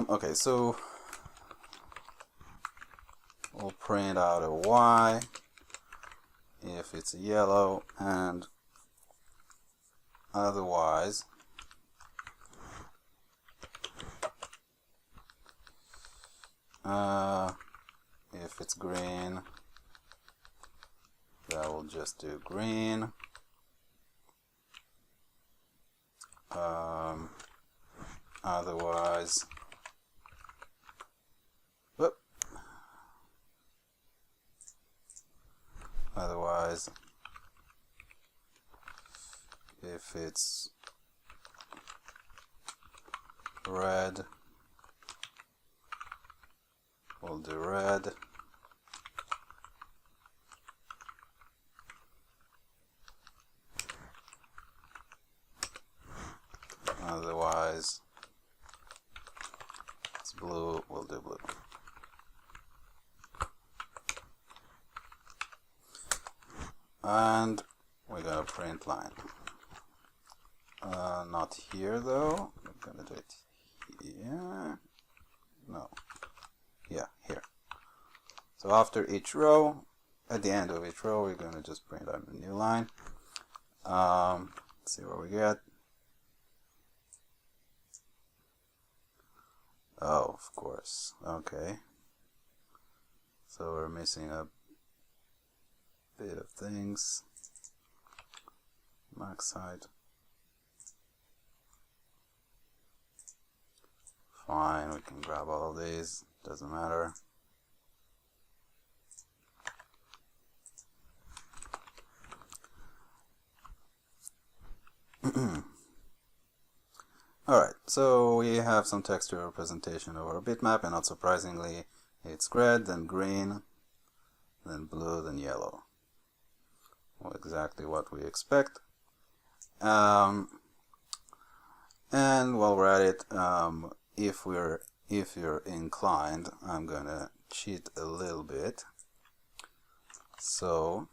Speaker 1: Okay, so we'll print out a y if it's yellow, and otherwise if it's green, that will just do green. Otherwise, whoop. Otherwise, if it's red, we'll do red. Otherwise, it's blue, we'll do blue. And we're gonna print line. Not here though. We're gonna do it here. No. Yeah, here. So after each row, at the end of each row, we're gonna just print out a new line. Let's see what we get. Oh, of course. Okay. So we're missing a bit of things. Max height. Fine, we can grab all of these. Doesn't matter. Alright, so we have some texture representation of our bitmap, and not surprisingly, it's red, then green, then blue, then yellow. Well, exactly what we expect. And while we're at it, if you're inclined, I'm gonna cheat a little bit. So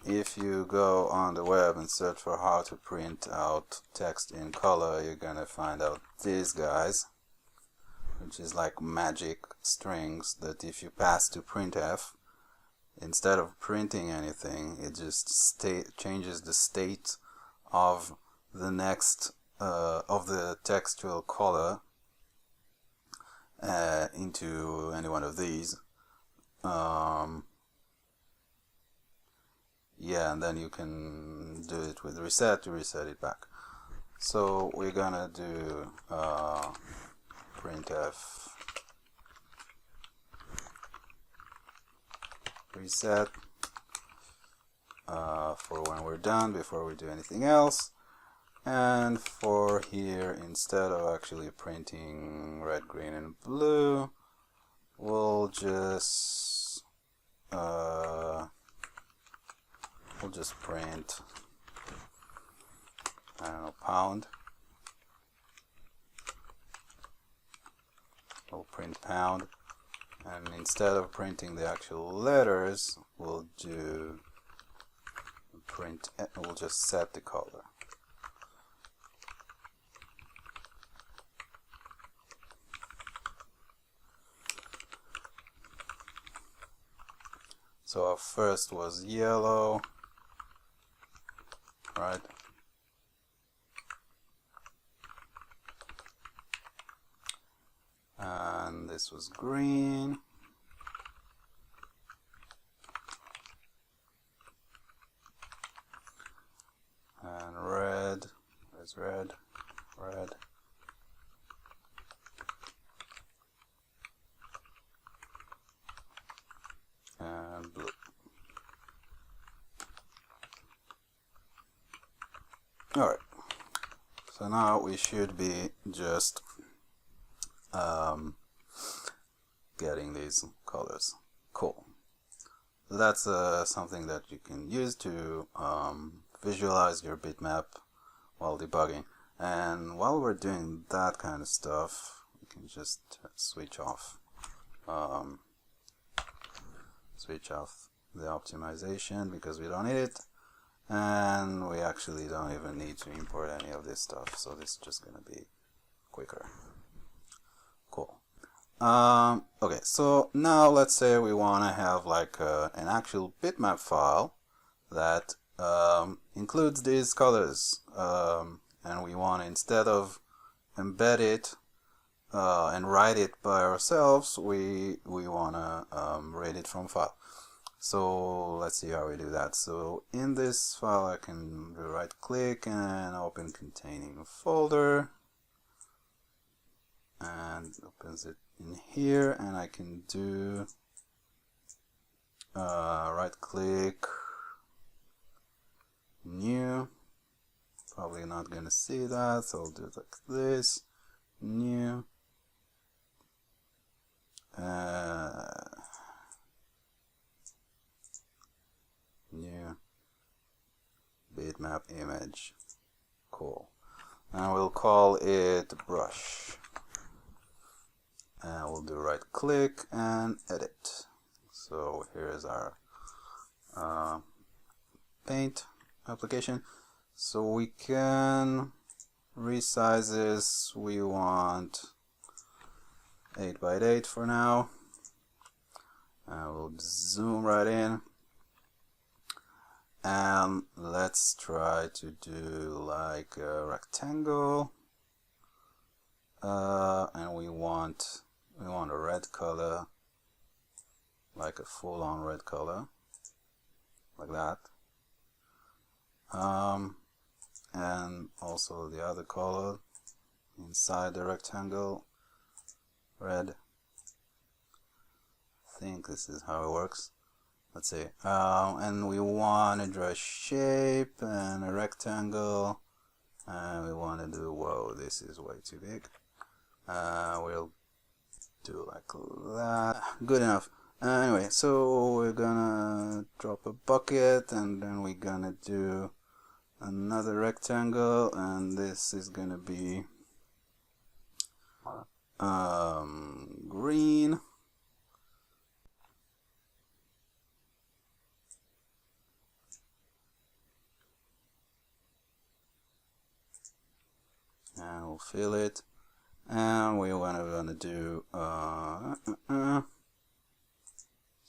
Speaker 1: if you go on the web and search for how to print out text in color, you're gonna find out these guys, which is like magic strings that if you pass to printf, instead of printing anything, it just changes the state of the next of the textual color into any one of these. Yeah, and then you can do it with reset to reset it back. So we're gonna do printf reset for when we're done, before we do anything else. And for here, instead of actually printing red, green, and blue, we'll just print, I don't know, pound. We'll print pound, and instead of printing the actual letters, we'll do print. We'll just set the color. So our first was yellow, right? And this was green. And red. There's red, red. And blue. Alright, so now we should be just getting these colors. Cool. So that's something that you can use to visualize your bitmap while debugging. And while we're doing that kind of stuff, we can just switch off the optimization because we don't need it, and we actually don't even need to import any of this stuff, so this is just gonna be quicker. Cool. Okay, so now let's say we want to have like an actual bitmap file that includes these colors, and we want to, instead of embed it and write it by ourselves, we want to read it from file. So let's see how we do that. So in this file I can do right click and open containing folder, and opens it in here, and I can do right click, new. Probably not gonna see that, so I'll do it like this, new, new bitmap image. Cool. And we'll call it brush. And we'll do right click and edit. So here's our paint application. So we can resize this. We want 8 by 8 for now. And we'll zoom right in. And let's try to do like a rectangle. And we want a red color, like a full-on red color, like that. And also the other color inside the rectangle, red. I think this is how it works. Let's see. And we want to draw a shape and a rectangle, and we want to do, whoa, this is way too big. We'll do like that. Good enough. Anyway, so we're gonna drop a bucket, and then we're gonna do another rectangle, and this is gonna be green. And we'll fill it, and we want to do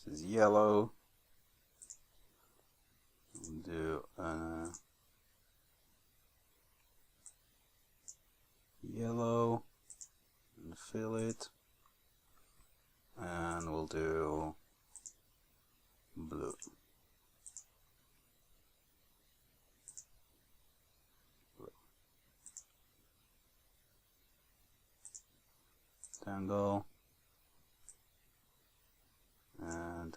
Speaker 1: this is yellow. We'll do yellow and fill it, and we'll do blue. Rectangle and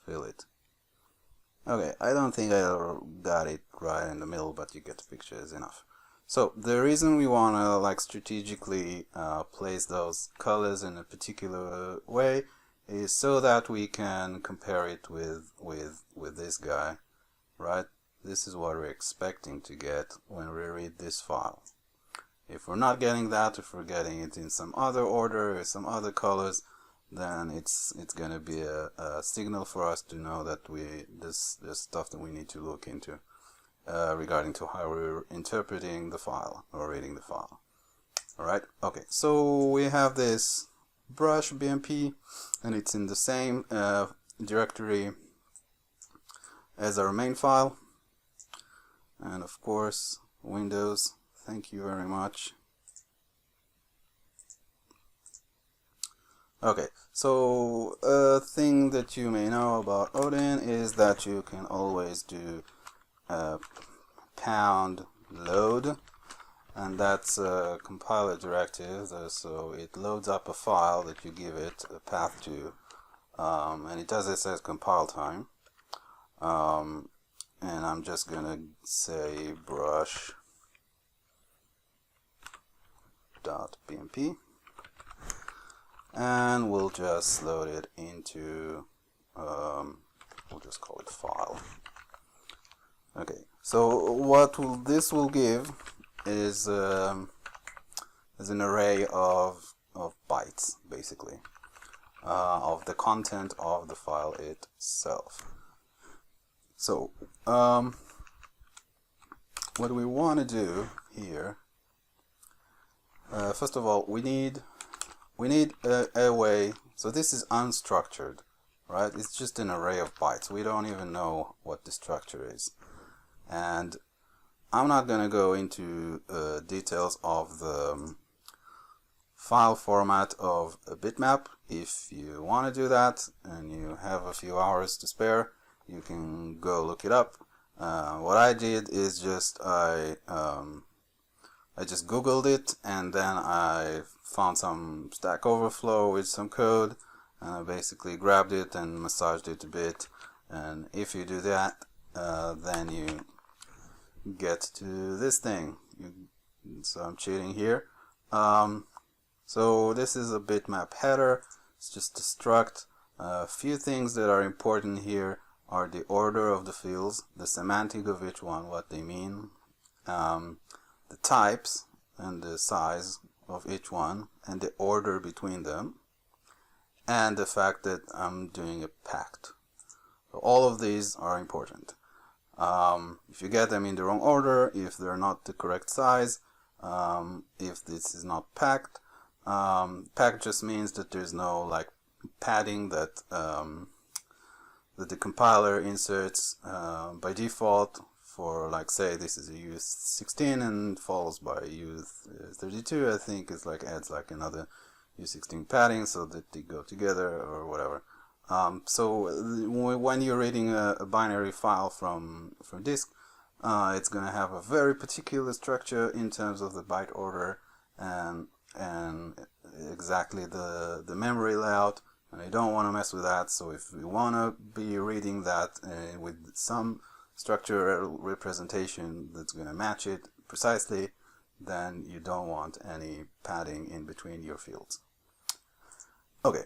Speaker 1: fill it. Okay, I don't think I got it right in the middle, but you get the picture, is enough. So the reason we want to like strategically place those colors in a particular way is so that we can compare it with this guy, right? This is what we're expecting to get when we read this file. If we're not getting that, if we're getting it in some other order or some other colors, then it's gonna be a signal for us to know that there's stuff that we need to look into regarding to how we're interpreting the file or reading the file. Alright, okay, so we have this brush BMP, and it's in the same directory as our main file, and of course Windows. Thank you very much. Okay, so a thing that you may know about Odin is that you can always do pound load, and that's a compiler directive, so it loads up a file that you give it a path to, and it does this at compile time. And I'm just gonna say brush .bmp, and we'll just load it into we'll just call it file. Okay, so what this will give is an array of bytes, basically, of the content of the file itself. So what we want to do here, first of all, we need a way. So this is unstructured, right? It's just an array of bytes. We don't even know what the structure is, and I'm not going to go into details of the file format of a bitmap. If you want to do that and you have a few hours to spare, you can go look it up. What I did is just I just googled it, and then I found some Stack Overflow with some code, and I basically grabbed it and massaged it a bit. And if you do that, then you get to this thing. So I'm cheating here. So this is a Bitmap Header. It's just a struct. A few things that are important here are the order of the fields, the semantic of each one, what they mean, the types and the size of each one, and the order between them, and the fact that I'm doing a pact. So all of these are important. If you get them in the wrong order, if they're not the correct size, if this is not packed, packed just means that there's no like padding that that the compiler inserts by default. For like, say this is a U16 and follows by U32, I think it's like adds like another U16 padding so that they go together or whatever. So when you're reading a binary file from disk, it's going to have a very particular structure in terms of the byte order and exactly the memory layout, and I don't want to mess with that. So if you want to be reading that with some structure representation that's going to match it precisely, then you don't want any padding in between your fields. Okay,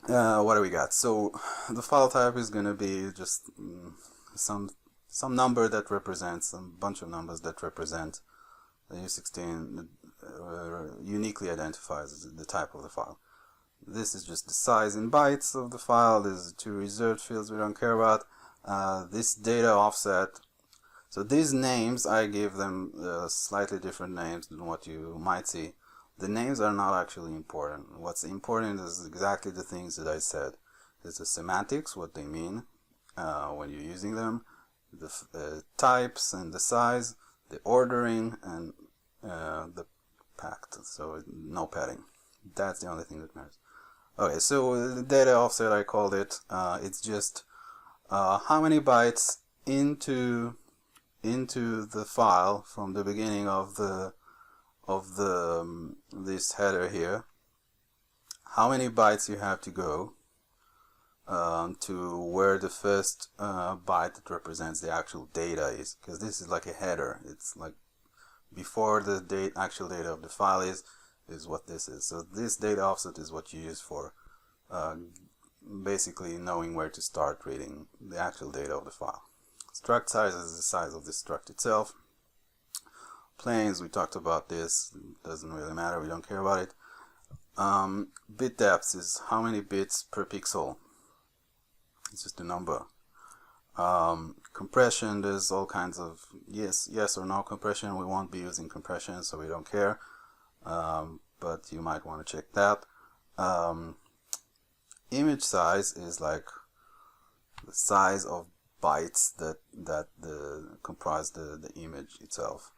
Speaker 1: what do we got? So the file type is going to be just some number that represents, some bunch of numbers that represent the U16 uniquely identifies the type of the file. This is just the size in bytes of the file. There's two reserved fields we don't care about. This data offset, so these names, I give them slightly different names than what you might see. The names are not actually important. What's important is exactly the things that I said. It's the semantics, what they mean when you're using them, the types and the size, the ordering, and the packed, so no padding. That's the only thing that matters. Okay, so the data offset, I called it. It's just how many bytes into the file from the beginning of this header here. How many bytes you have to go to where the first byte that represents the actual data is, because this is like a header. It's like before the actual data of the file is what this is. So this data offset is what you use for basically knowing where to start reading the actual data of the file. Struct size is the size of the struct itself. Planes, we talked about this, doesn't really matter, we don't care about it. Bit depth is how many bits per pixel. It's just a number. Compression, there's all kinds of yes or no compression. We won't be using compression, so we don't care, but you might want to check that. Image size is like the size of bytes that comprise the image itself,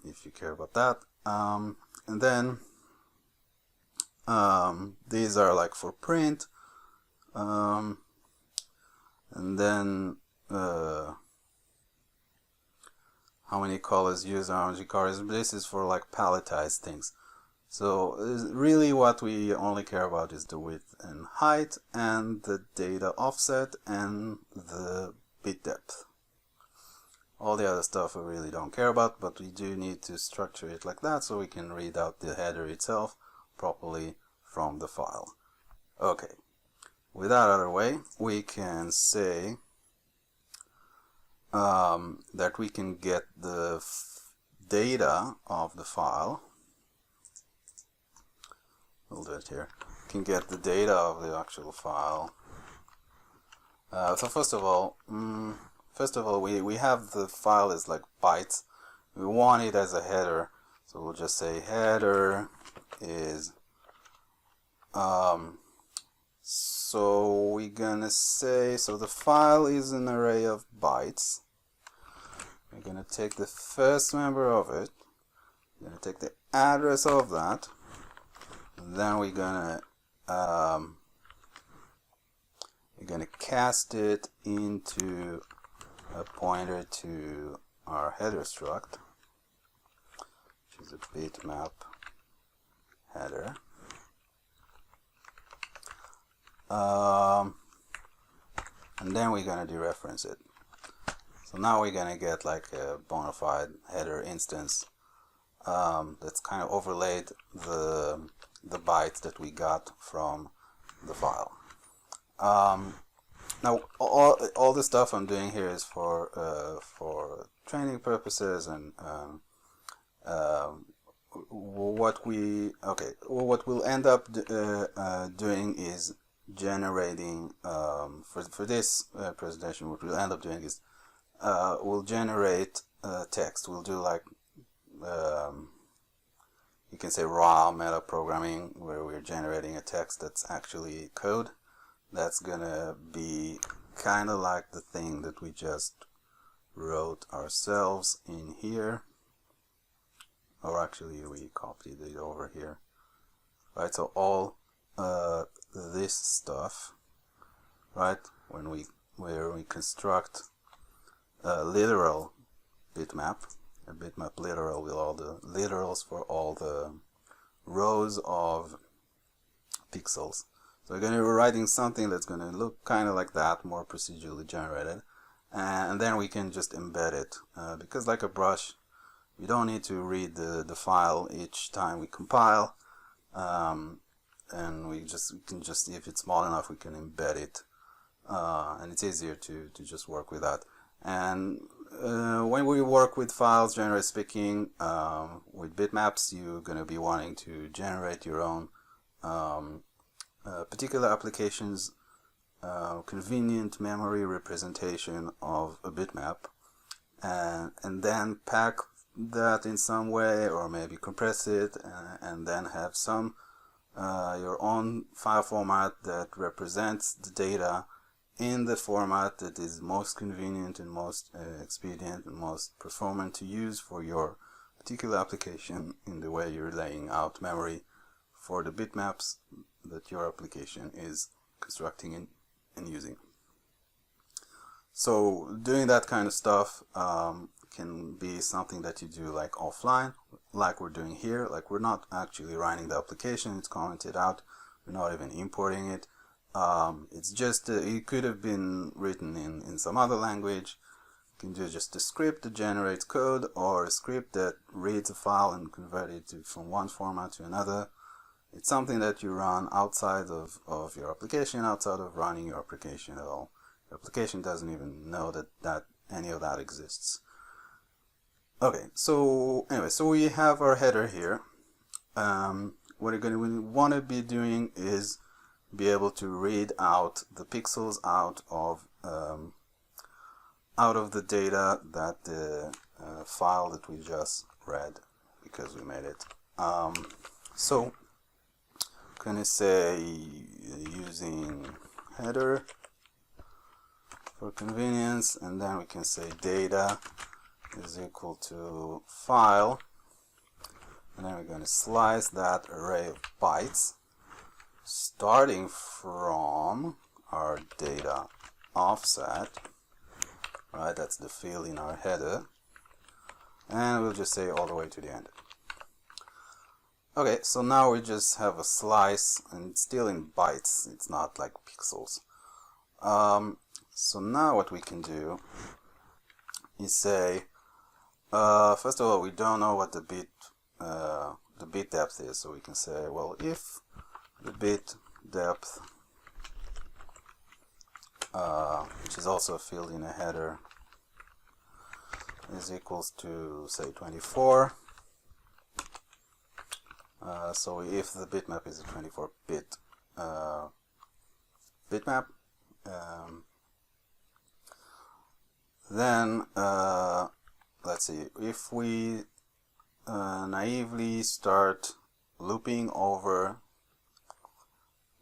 Speaker 1: if you care about that. And then these are like for print, and then how many colors used, how many colors. This is for like palletized things. So really what we only care about is the width and height and the data offset and the bit depth. All the other stuff we really don't care about, but we do need to structure it like that so we can read out the header itself properly from the file. Okay, with that out of the way, we can say that we can get the data of the file. We'll do it here. We can get the data of the actual file. So first of all, we have the file is like bytes. We want it as a header, so we'll just say header is. So we're gonna say, so the file is an array of bytes. We're gonna take the first member of it. We're gonna take the address of that. then we're gonna cast it into a pointer to our header struct, which is a bitmap header. And then we're gonna dereference it. So now we're gonna get like a bona fide header instance that's kind of overlaid the bytes that we got from the file. Now all the stuff I'm doing here is for training purposes, and what we'll end up doing is generating for this presentation. What we'll end up doing is we'll generate text. We'll do like you can say raw meta programming, where we're generating a text that's actually code. That's gonna be kind of like the thing that we just wrote ourselves in here, or actually we copied it over here, right? So all this stuff, right, where we construct a literal bitmap, a bitmap literal with all the literals for all the rows of pixels. So we're going to be writing something that's going to look kind of like that, more procedurally generated, and then we can just embed it, because like a brush, we don't need to read the file each time we compile, and we can just, if it's small enough, we can embed it, and it's easier to just work with that. And when we work with files, generally speaking, with bitmaps, you're going to be wanting to generate your own particular applications convenient memory representation of a bitmap, and then pack that in some way, or maybe compress it, and then have some your own file format that represents the data in the format that is most convenient and most expedient and most performant to use for your particular application, in the way you're laying out memory for the bitmaps that your application is constructing and using. So doing that kind of stuff can be something that you do like offline, like we're doing here. Like we're not actually running the application, it's commented out, we're not even importing it. It's just it could have been written in some other language. You can do just a script that generates code, or a script that reads a file and converts it from one format to another. It's something that you run outside of your application, outside of running your application at all. Your application doesn't even know that any of that exists. Okay, so anyway, so we have our header here. What we want to be doing is be able to read out the pixels out of the data that the file that we just read, because we made it. So I'm gonna say using header for convenience, and then we can say data is equal to file, and then we're going to slice that array of bytes starting from our data offset, right? That's the field in our header, and we'll just say all the way to the end. Okay, so now we just have a slice, and it's still in bytes, it's not like pixels. So now what we can do is say, first of all, we don't know what the bit depth is, so we can say, well, if the bit depth, which is also a field in a header, is equals to, say, 24. So if the bitmap is a 24-bit bitmap, then let's see, if we naively start looping over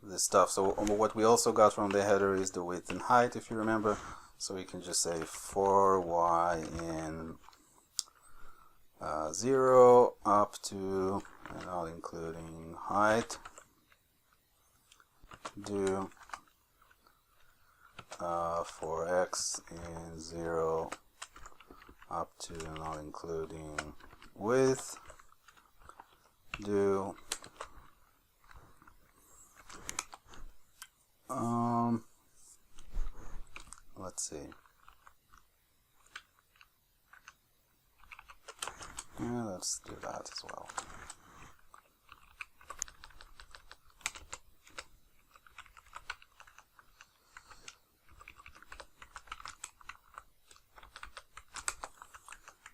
Speaker 1: this stuff, so what we also got from the header is the width and height, if you remember. So we can just say for y in 0 up to, and all including height, do for x in 0 up to not including width, do let's see, yeah, let's do that as well.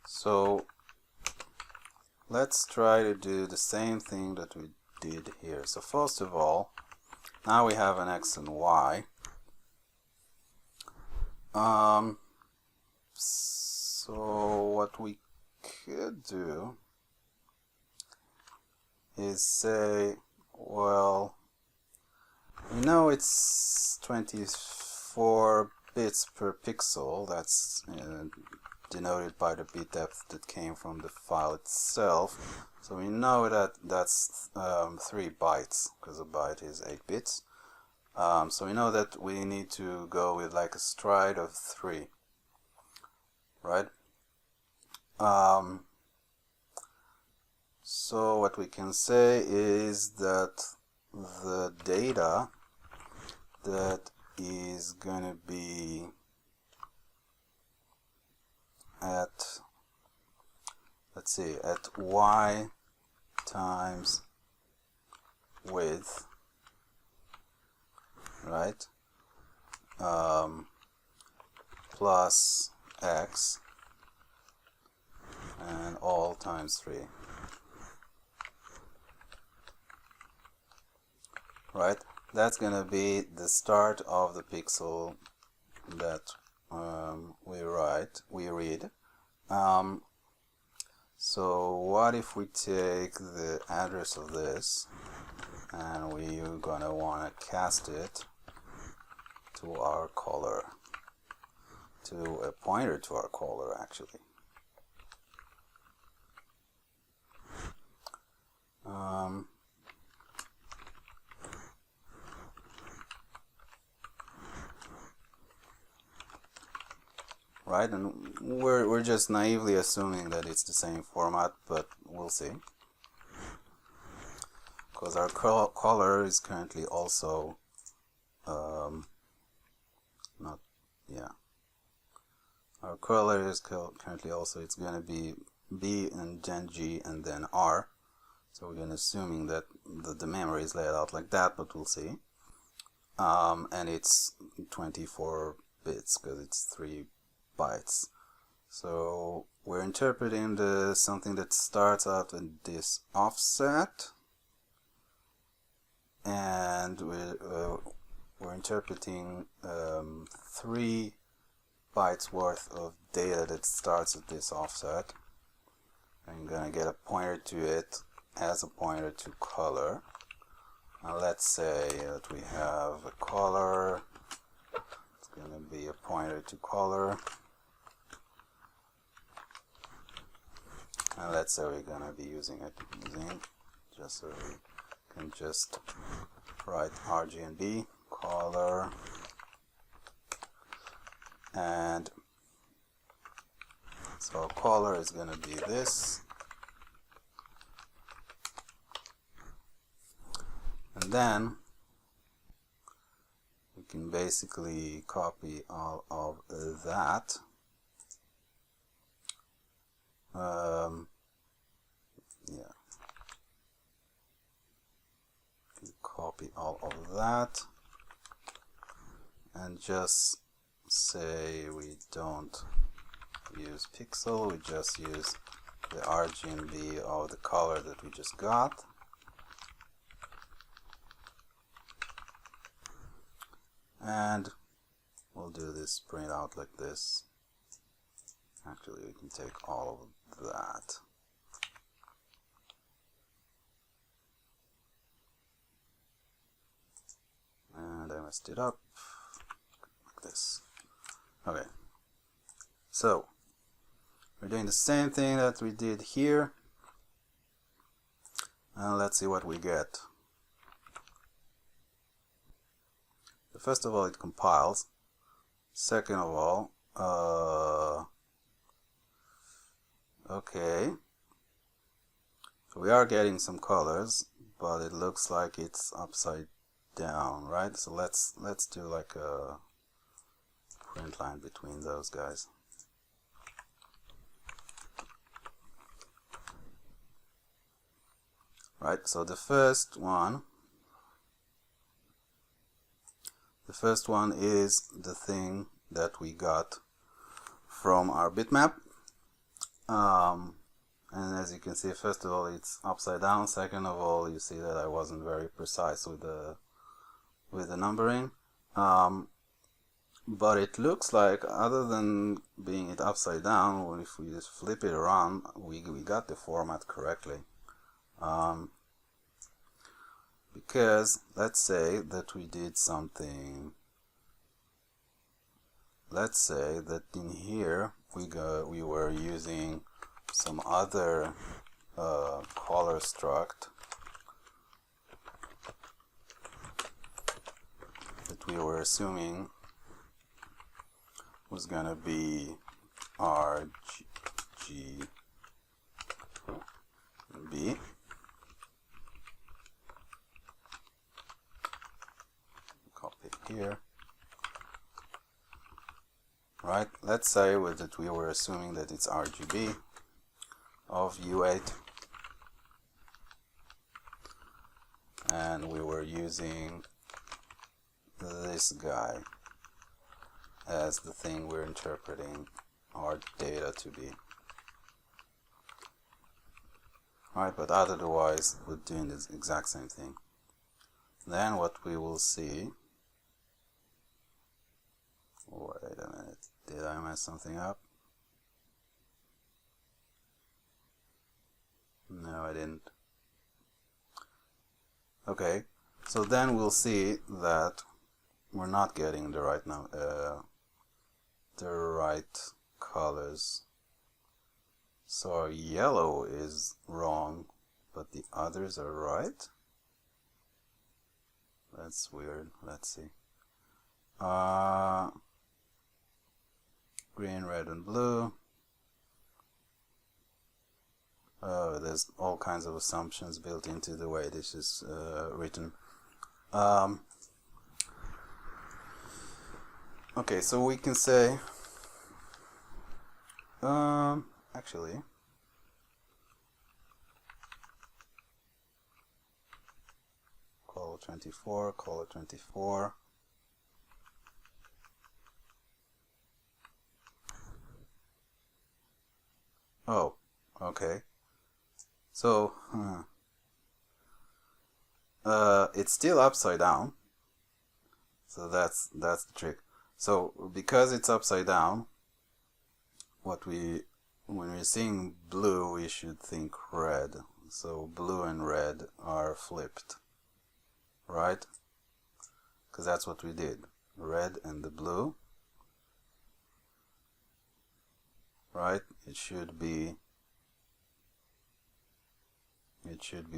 Speaker 1: So let's try to do the same thing that we did here. So first of all, now we have an x and y. So what we could do is say, well, we know it's 24 bits per pixel. That's denoted by the bit depth that came from the file itself. So we know that that's 3 bytes, because a byte is 8 bits. So we know that we need to go with like a stride of 3, right? So what we can say is that the data that is gonna be at, let's see, at y times width, right, plus x and all times 3, right? That's gonna be the start of the pixel that we read. So what if we take the address of this and we're gonna wanna cast it to our caller, to a pointer to our caller actually. Right, and we're just naively assuming that it's the same format, but we'll see, because our caller is currently also our caller is currently also, it's going to be B and then G and then R. So we're going to assuming that the memory is laid out like that, but we'll see. And it's 24 bits because it's 3 bytes. So we're interpreting something that starts out in this offset, and we're interpreting 3 bytes worth of data that starts at this offset. I'm gonna get a pointer to it as a pointer to color. Now let's say that we have a color. It's gonna be a pointer to color. And let's say we're gonna be using it just so we can just write RGB color, and so color is gonna be this, and then we can basically copy all of that. Copy all of that and just say we don't use pixel, we just use the RGB of the color that we just got. And we'll do this print out like this. Actually, we can take all of that. And I messed it up like this. Okay, so we're doing the same thing that we did here, and let's see what we get. first of all, it compiles. Second of all, okay, so we are getting some colors, but it looks like it's upside down, right? So let's do like a print line between those guys. Right, so the first one is the thing that we got from our bitmap. And as you can see, first of all, it's upside down. Second of all, you see that I wasn't very precise with the numbering. But it looks like, other than being it upside down, if we just flip it around, we got the format correctly. Because let's say that we did something. Let's say that in here we were using some other color struct that we were assuming was gonna be RGB. Copy it here. Right, let's say that we were assuming that it's RGB of U8, and we were using this guy as the thing we're interpreting our data to be. Alright, but otherwise we're doing this exact same thing. Then what we will see, wait a minute, did I mess something up? No, I didn't. Okay, so then we'll see that we're not getting the right colors. So our yellow is wrong, but the others are right. That's weird. Let's see. Green, red, and blue. Oh, there's all kinds of assumptions built into the way this is written. Okay, so we can say, actually, color 24, color 24. Oh, okay. So, it's still upside down. So that's the trick. So because it's upside down, when we're seeing blue, we should think red. So blue and red are flipped, right? Because that's what we did. Red and the blue, right? It should be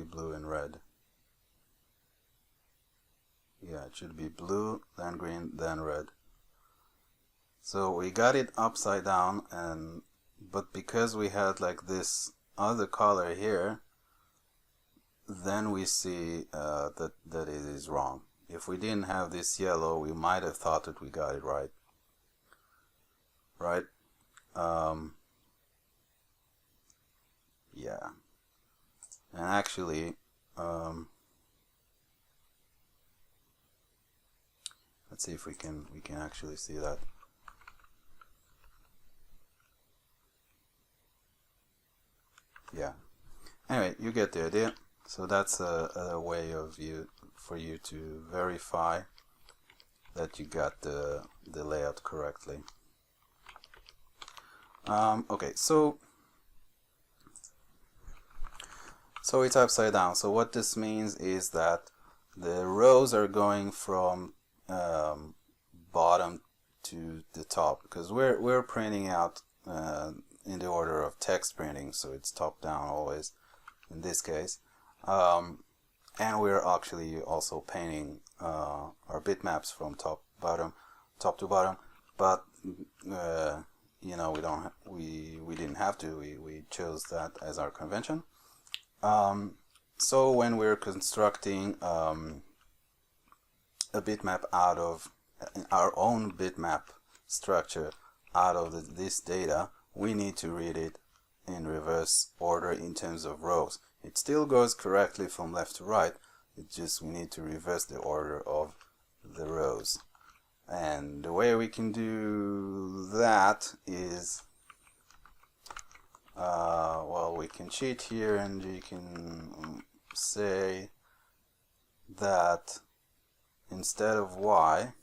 Speaker 1: blue and red. Yeah, it should be blue, then green, then red. So we got it upside down, but because we had like this other color here, then we see that it is wrong. If we didn't have this yellow, we might have thought that we got it right. Right? Yeah. And actually, let's see if we can actually see that. Yeah. Anyway, you get the idea. So that's a way for you to verify that you got the layout correctly. Okay, so it's upside down. So what this means is that the rows are going from bottom to the top, because we're printing out in the order of text printing, so it's top down always in this case, and we're actually also painting our bitmaps from top to bottom, but you know, we didn't have to. We chose that as our convention. So when we're constructing a bitmap out of our own bitmap structure out of this data, we need to read it in reverse order in terms of rows. It still goes correctly from left to right, it's just we need to reverse the order of the rows. And the way we can do that is, well, we can cheat here, and you can say that instead of y,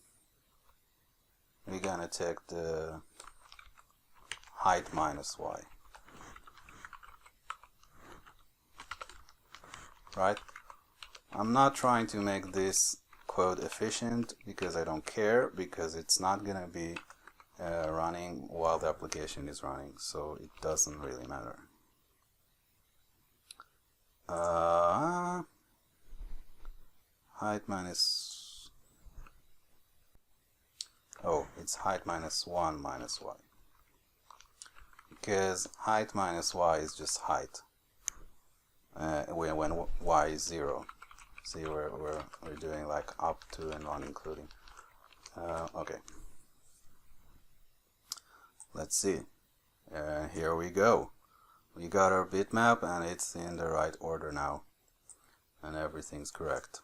Speaker 1: we're gonna take the height minus y, right? I'm not trying to make this code efficient because I don't care, because it's not gonna be running while the application is running, so it doesn't really matter. Height minus, oh, it's height minus 1 minus y, because height minus y is just height when y is 0. See, we're doing like up to and not including. Okay, let's see. Here we go. We got our bitmap, and it's in the right order now, and everything's correct.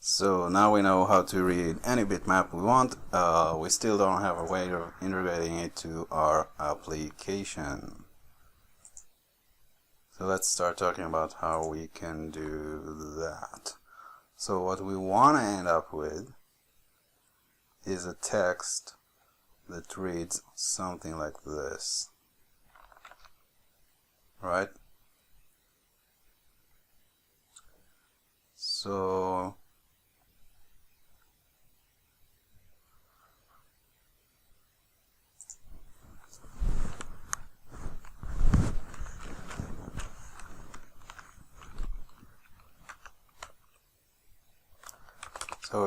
Speaker 1: So now we know how to read any bitmap we want. We still don't have a way of integrating it to our application. So let's start talking about how we can do that. So what we want to end up with is a text that reads something like this, right? So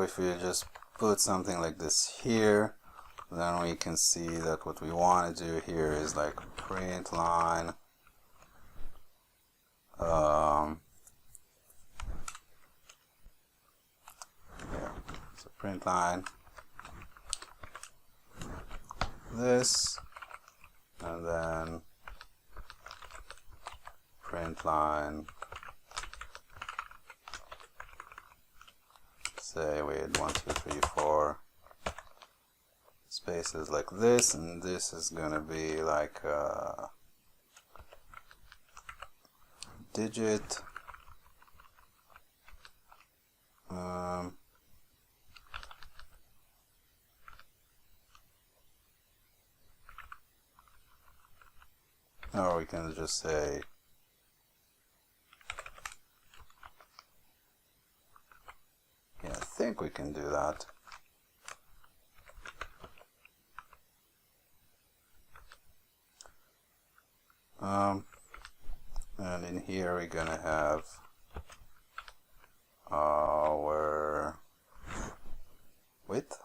Speaker 1: if we just put something like this here, then we can see that what we want to do here is like print line so print line this, and then print line, say we had 1, 2, 3, 4 spaces like this, and this is gonna be like a digit. Or we can just say I think we can do that. And in here we're gonna have our width.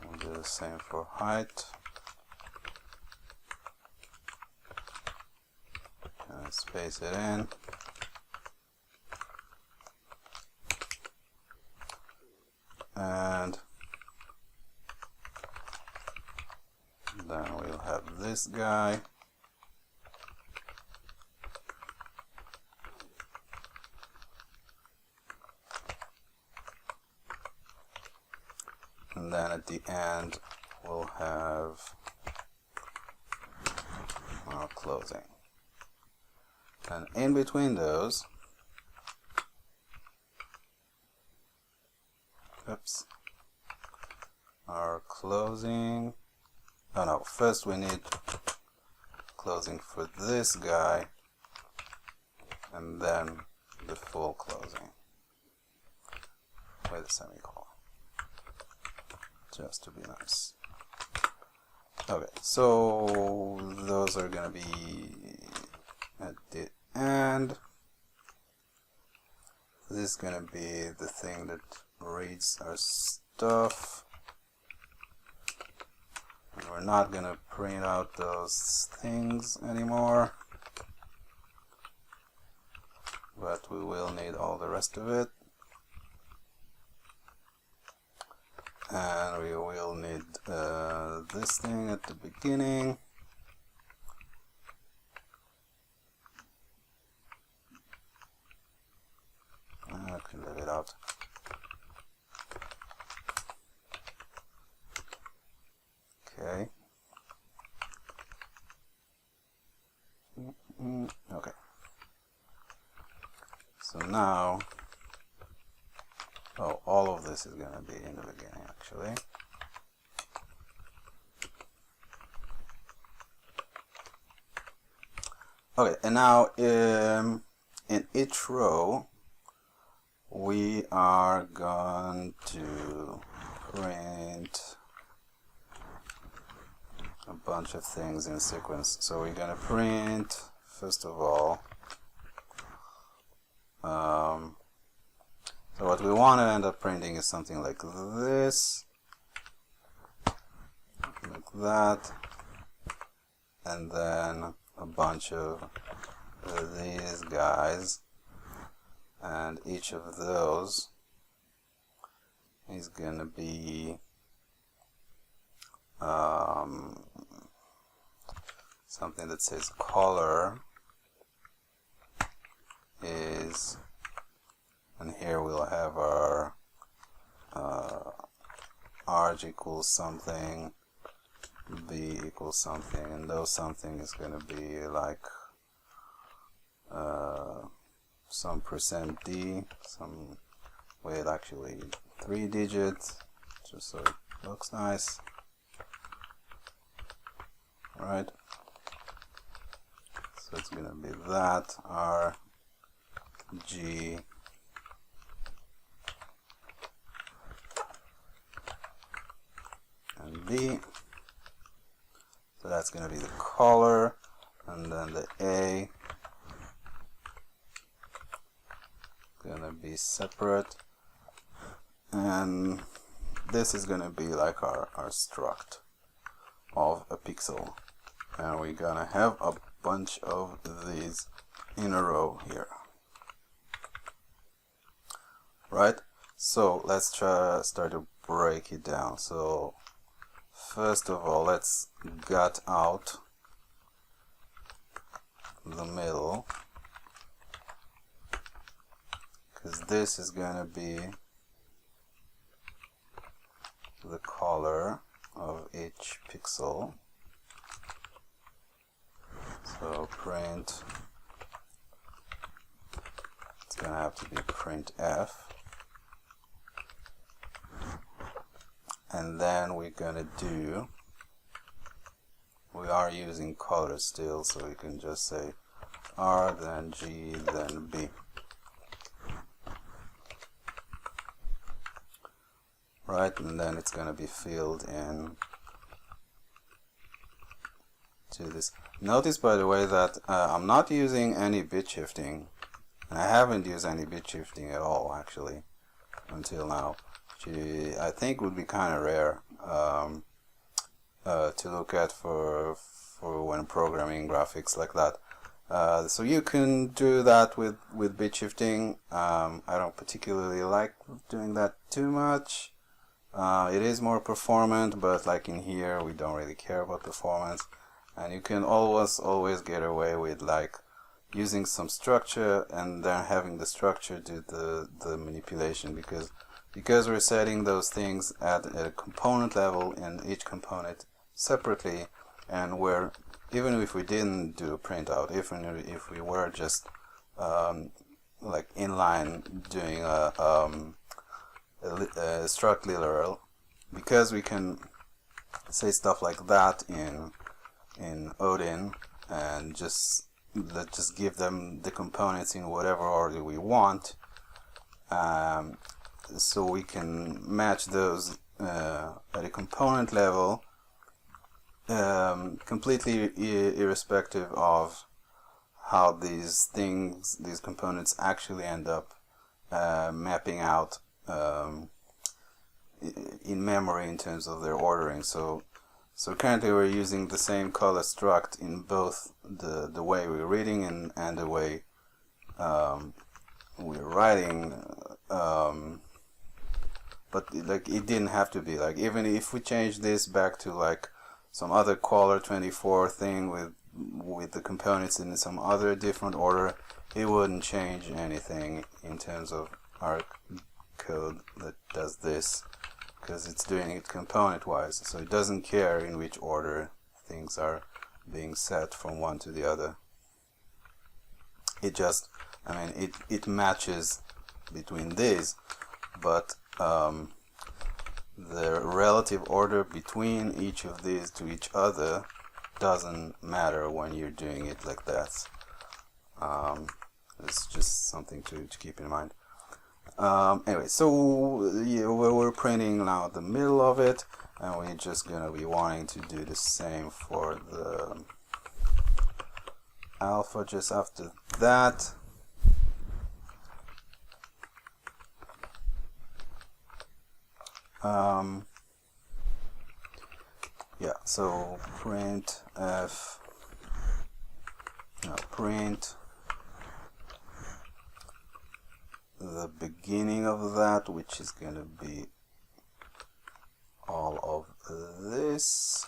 Speaker 1: We'll do the same for height. And space it in. And then we'll have this guy. And then at the end we'll have our closing. And in between those, oops, our closing, oh no, first we need closing for this guy, and then the full closing with a semicolon, just to be nice. Okay, so those are gonna be at the end. This is gonna be the thing that reads our stuff. And we're not gonna print out those things anymore, but we will need all the rest of it. And we will need this thing at the beginning. I can let it out. Okay. Okay. So now, oh, all of this is going to be in the beginning, actually. Okay, and now in each row, we are going to print a bunch of things in sequence. So we're going to print, first of all, so what we want to end up printing is something like this, like that, and then a bunch of these guys, and each of those is gonna be something that says color is, and here we'll have our arg equals something, b equals something, and those something is going to be like some %d, some, wait, actually 3 digits, just so it looks nice. Right, so it's going to be that r g and b. So that's going to be the color, and then the a going to be separate, and this is going to be like our struct of a pixel, and we're going to have a bunch of these in a row here. Right, so let's start to break it down. So first of all, let's gut out the middle, because this is going to be the color of each pixel. So print, it's going to have to be printf, and then we're going to do, we are using color still, so we can just say R, then G, then B. Right, and then it's going to be filled in to this. Notice, by the way, that I'm not using any bit shifting. I haven't used any bit shifting at all, actually, until now. Which I think would be kind of rare to look at for when programming graphics like that. So you can do that with bit shifting. I don't particularly like doing that too much. It is more performant, but like in here we don't really care about performance, and you can always get away with like using some structure and then having the structure do the manipulation, because we're setting those things at a component level in each component separately, and even if we didn't do a printout, even if we were just like inline doing a struct literal, because we can say stuff like that in Odin and just give them the components in whatever order we want, so we can match those at a component level completely irrespective of how these components actually end up mapping out in memory in terms of their ordering. So currently we're using the same color struct in both the way we're reading and the way we're writing, but like it didn't have to be like, even if we change this back to like some other color 24 thing with the components in some other different order, it wouldn't change anything in terms of our code that does this, because it's doing it component wise, so it doesn't care in which order things are being set from one to the other. It just, I mean, it matches between these, but the relative order between each of these to each other doesn't matter when you're doing it like that. It's just something to keep in mind. Anyway, so yeah, we're printing now the middle of it, and we're just gonna be wanting to do the same for the alpha just after that. Yeah, so print the beginning of that, which is going to be all of this,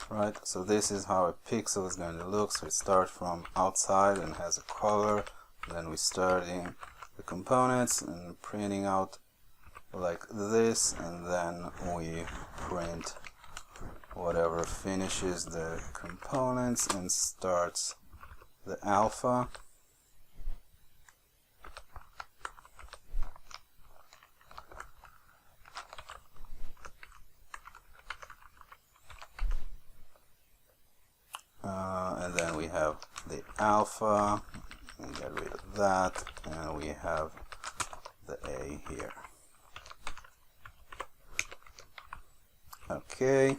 Speaker 1: right? So this is how a pixel is going to look. So we start from outside and has a color, then we start in the components and printing out like this, and then we print whatever finishes the components and starts the alpha. And then we have the alpha, and get rid of that, and we have the A here. Okay,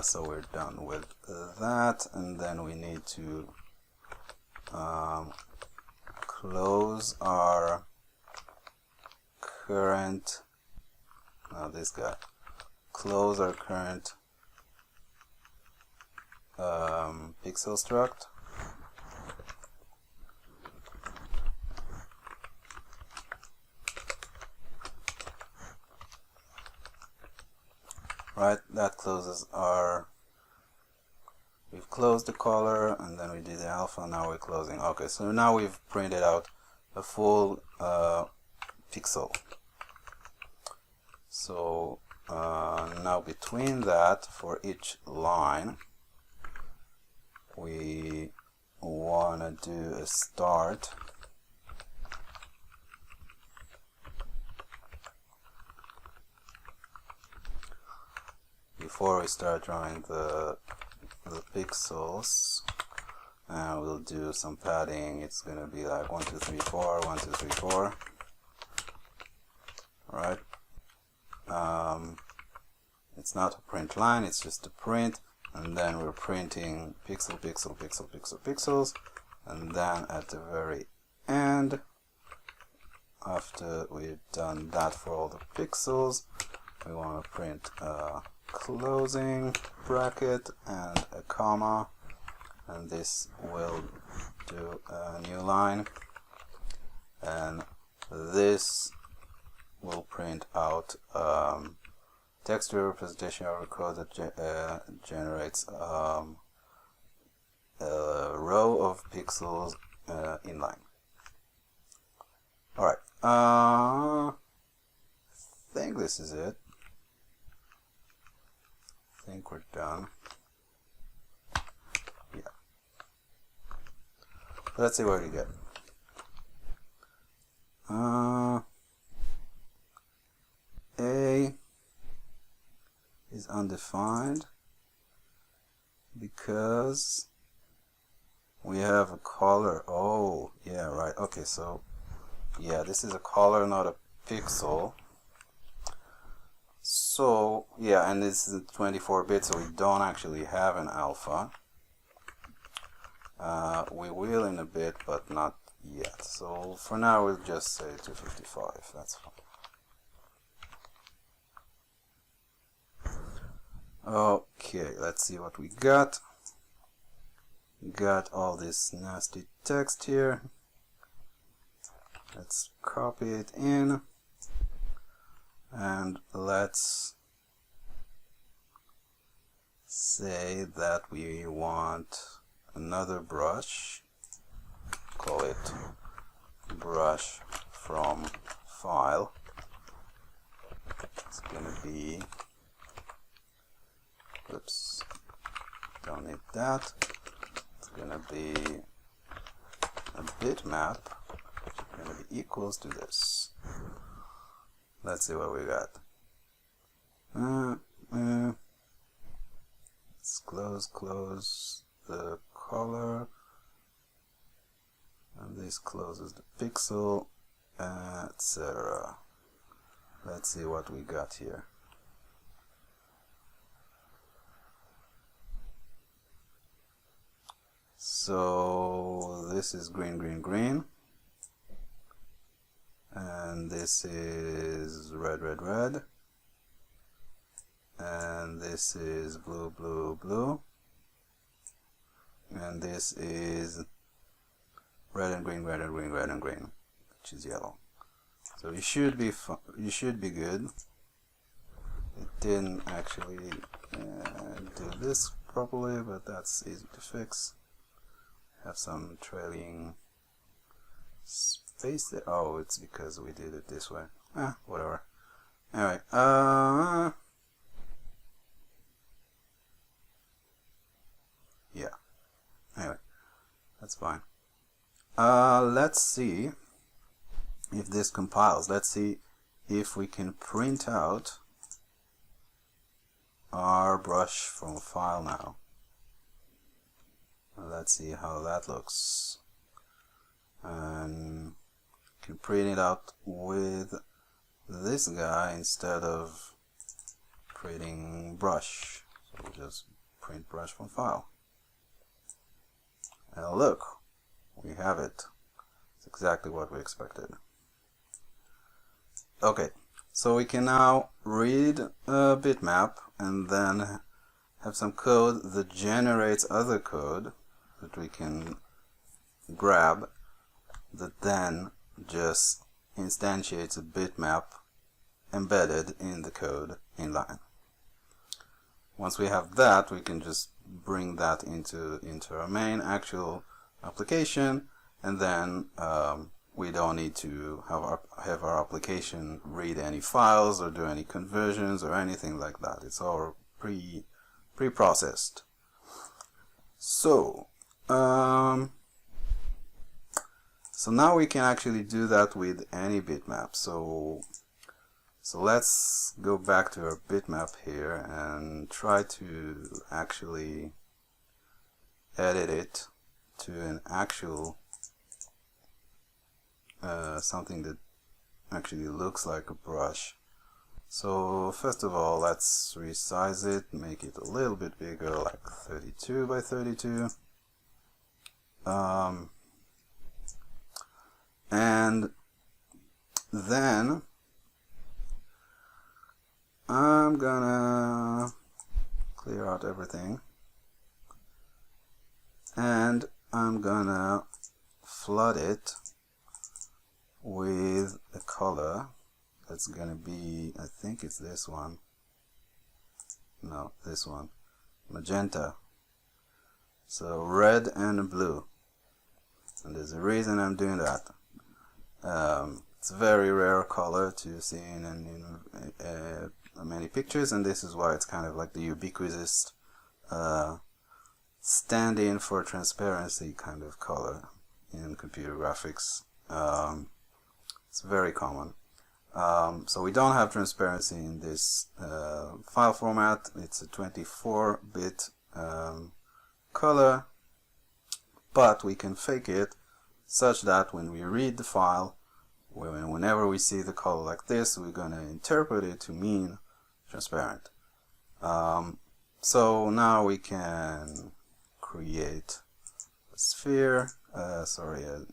Speaker 1: so we're done with that, and then we need to close our current, close our current pixel struct. Right, that closes our, we've closed the color, and then we did the alpha, now we're closing. Okay, so now we've printed out a full pixel. So now between that, for each line, we want to do a start before we start drawing the pixels, and we'll do some padding. It's gonna be like 1 2 3 4 1 2 3 4. Right, it's not a print line, it's just a print, and then we're printing pixel pixel pixel pixel pixels, and then at the very end, after we've done that for all the pixels, we want to print a closing bracket and a comma, and this will do a new line, and this will print out texture representation of a code that generates a row of pixels inline. Alright, I think this is it. I think we're done. Yeah. Let's see what we get. A is undefined because we have a color. Oh, yeah, right. Okay, so yeah, this is a color, not a pixel. So yeah, and this is 24-bit, so we don't actually have an alpha. We will in a bit, but not yet. So for now we'll just say 255, that's fine. Okay, let's see what we got. Got all this nasty text here. Let's copy it in, and let's say that we want another brush. Call it brush from file. It's gonna be, oops, don't need that. It's gonna be a bitmap, which is gonna be equals to this. Let's see what we got. Let's close the color, and this closes the pixel, etc. Let's see what we got here. So this is green, green, green, and this is red, red, red, and this is blue, blue, blue, and this is red and green, red and green, red and green, which is yellow. So you should be good. It didn't actually do this properly, but that's easy to fix. Have some trailing space there. Oh, it's because we did it this way. Whatever. Anyway, yeah. Anyway, that's fine. Let's see if this compiles. Let's see if we can print out our brush from file now. Let's see how that looks. And you can print it out with this guy instead of printing brush. So we'll just print brush from file. And look, we have it. It's exactly what we expected. Okay, so we can now read a bitmap and then have some code that generates other code that we can grab, that then just instantiates a bitmap embedded in the code inline. Once we have that, we can just bring that into our main actual application, and then we don't need to have our application read any files or do any conversions or anything like that. It's all pre-processed. So now we can actually do that with any bitmap. So let's go back to our bitmap here and try to actually edit it to an actual something that actually looks like a brush. So first of all, let's resize it, make it a little bit bigger, like 32 by 32. And then I'm gonna clear out everything, and I'm gonna flood it with a color that's gonna be, I think it's this one. No, this one. Magenta. So red and blue. And there's a reason I'm doing that. It's a very rare color to see in many pictures, and this is why it's kind of like the ubiquitous stand-in for transparency kind of color in computer graphics. It's very common. So we don't have transparency in this file format. It's a 24-bit color, but we can fake it such that when we read the file, whenever we see the color like this, we're going to interpret it to mean transparent. So now we can create a sphere, a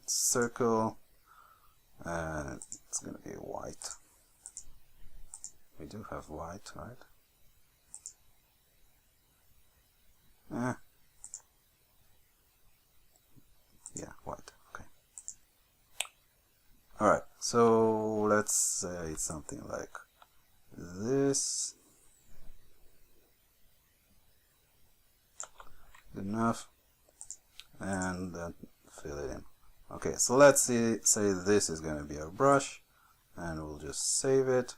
Speaker 1: circle, and it's going to be white. We do have white, right? Yeah, white. Okay. Alright, so let's say it's something like this. Good enough. And then fill it in. Okay, so let's say this is going to be our brush, and we'll just save it.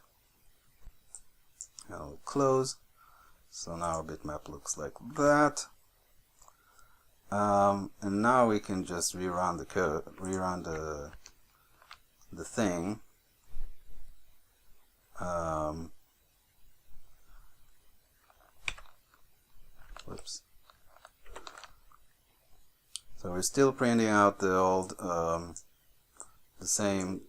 Speaker 1: And we'll close. So now our bitmap looks like that. And now we can just rerun the code, rerun the thing. Whoops. So we're still printing out the old, the same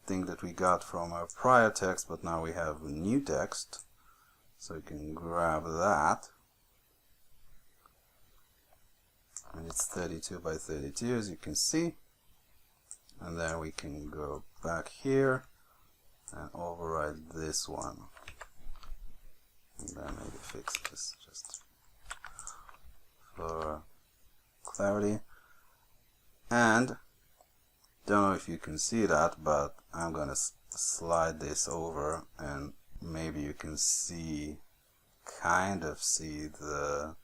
Speaker 1: thing that we got from our prior text, but now we have new text. So you can grab that. And it's 32 by 32, as you can see. And then we can go back here and override this one. And then maybe fix this just for clarity. And don't know if you can see that, but I'm gonna slide this over, and maybe you can see, kind of see the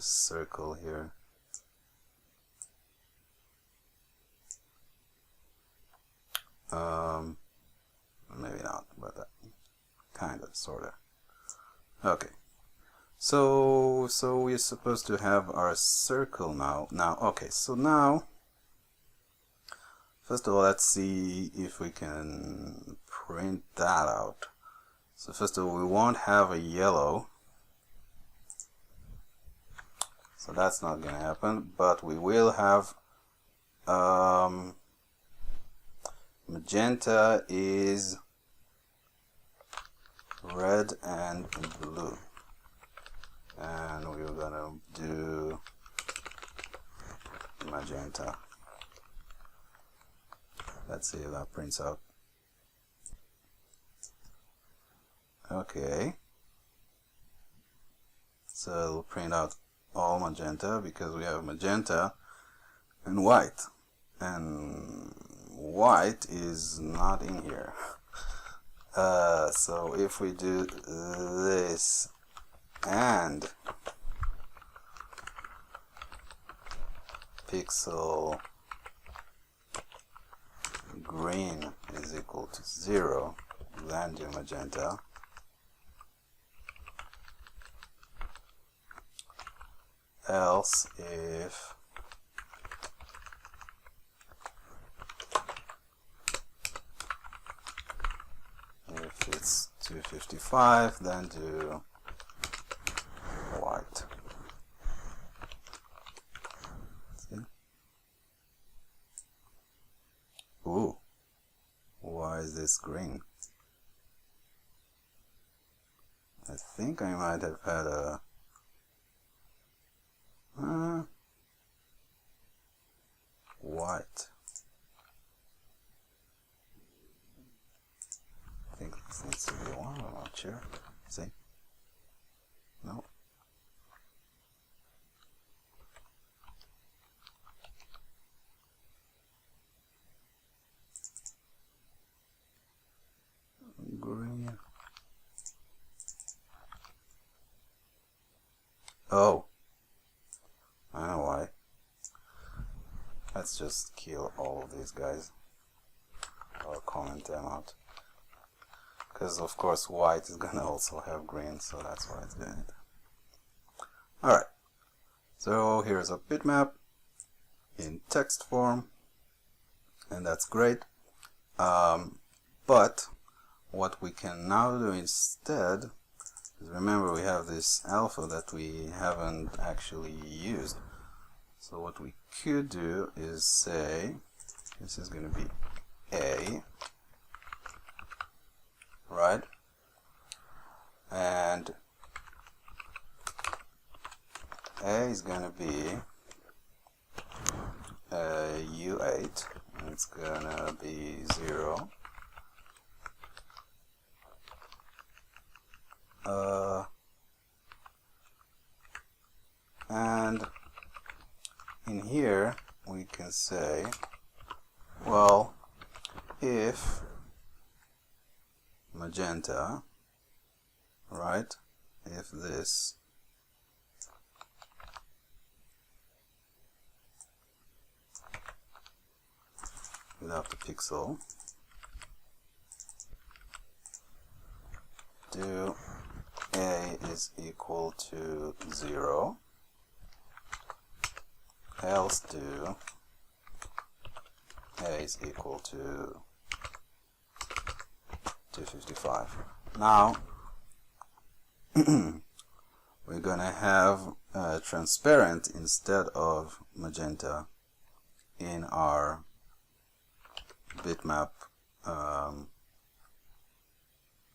Speaker 1: circle here. Maybe not, but kind of, sort of. Okay. So we're supposed to have our circle now. Okay, so now, first of all, let's see if we can print that out. So first of all, we won't have a yellow. So that's not going to happen, but we will have magenta is red and blue. And we're gonna do magenta. Let's see if that prints out. Okay. So it'll print out all magenta because we have magenta and white. And white is not in here. So if we do this and pixel green is equal to 0, then do magenta. Else if it's 255, then do white. See? Ooh, why is this green? I think I might have had a white. I think this needs to be one, I'm not sure. See? No. Green. Oh, I know why. Let's just kill all of these guys or comment them out, because of course white is gonna also have green, so that's why it's doing it. Alright, so here's a bitmap in text form, and that's great. But what we can now do instead is, remember, we have this alpha that we haven't actually used. So what we could do is say This is going to be A, right? And A is going to be U8, and it's going to be 0. And in here we can say, well, if magenta, right, if this without the pixel, do A is equal to 0, else do A is equal to 255. Now we're going to have transparent instead of magenta in our bitmap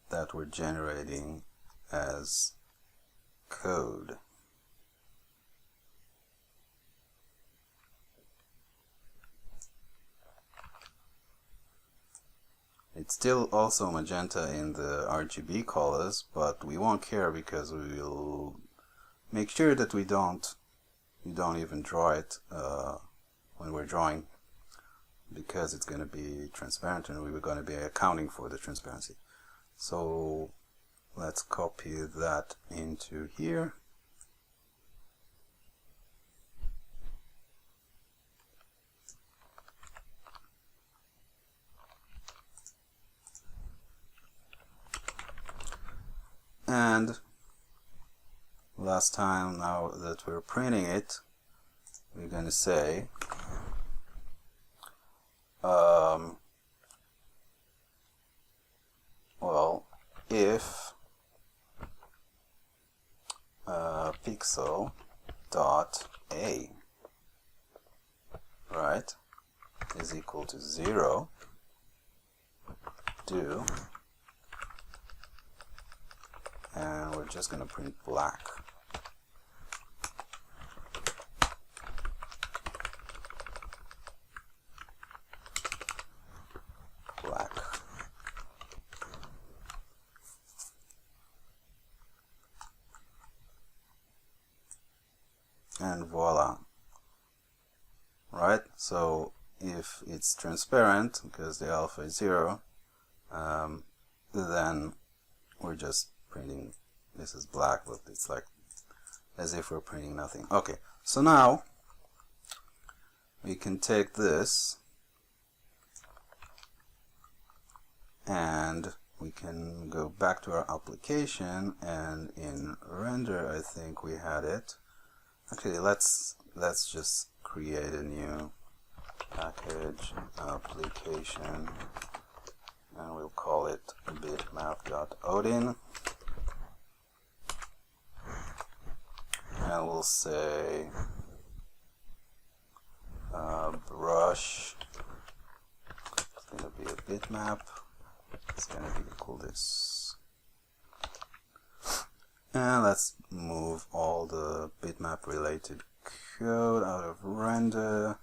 Speaker 1: that we're generating as code. It's still also magenta in the RGB colors, but we won't care because we will make sure that we don't even draw it when we're drawing, because it's going to be transparent and we're going to be accounting for the transparency. So let's copy that into here. And last time, now that we're printing it, we're going to say well, if pixel dot A, right, is equal to 0, do, and we're just going to print black. Black. And voila. Right? So if it's transparent, because the alpha is 0, then we're just printing, this is black, but it's like as if we're printing nothing. Okay, so now we can take this and we can go back to our application, and in render I think we had it. Actually, let's just create a new package application, and we'll call it bitmap.odin, and we'll say brush, it's going to be a bitmap, it's going to be equal this, and let's move all the bitmap related code out of render.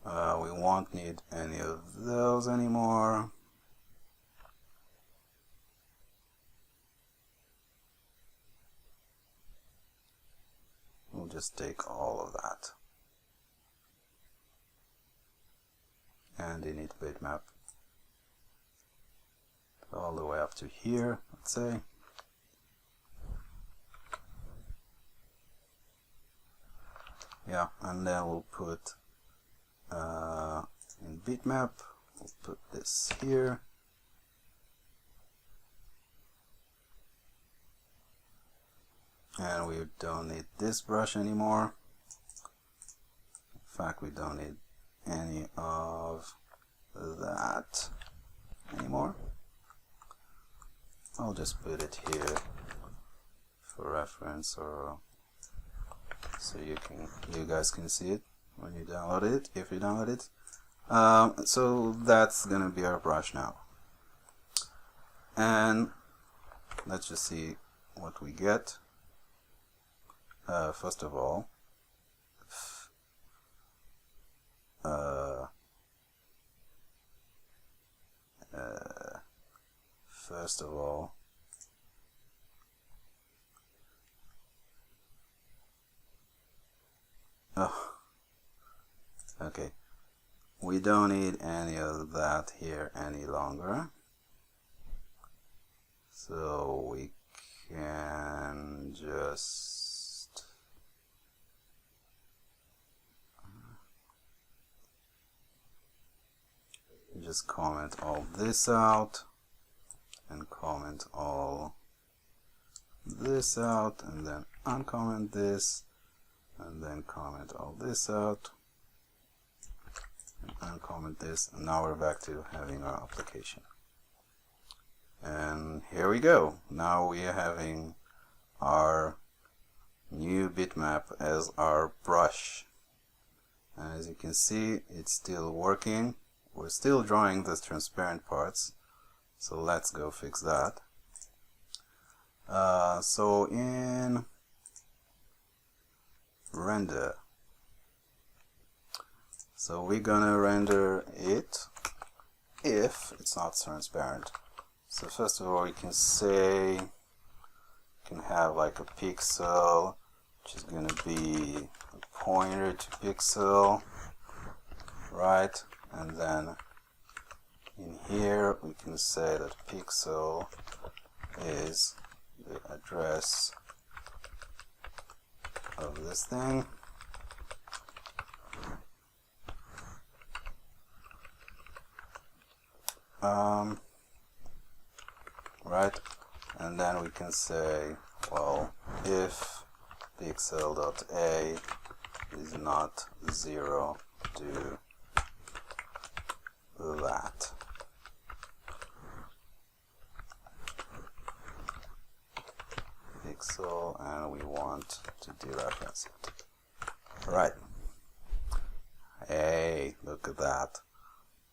Speaker 1: We won't need any of those anymore. We'll just take all of that and init bitmap all the way up to here, let's say. Yeah, and then we'll put in bitmap, we'll put this here. And we don't need this brush anymore. In fact, we don't need any of that anymore. I'll just put it here for reference, or so you guys can see it. when you download it, if you download it. So that's gonna be our brush now, and let's just see what we get. First of all, oh, okay, we don't need any of that here any longer, so we can just comment all this out and comment all this out, and then uncomment this, and then comment all this out and uncomment this, and now we're back to having our application. And here we go. Now we are having our new bitmap as our brush, and as you can see, it's still working. We're still drawing the transparent parts, so let's go fix that. So in render, so we're gonna render it if it's not transparent. So first of all, we can say, you can have like a pixel, which is gonna be a pointer to pixel, right? And then in here we can say that pixel is the address of this thing. Right, and then we can say, well, if pixel.a is not 0, do that. Pixel, and we want to dereference it. Right. Hey, look at that.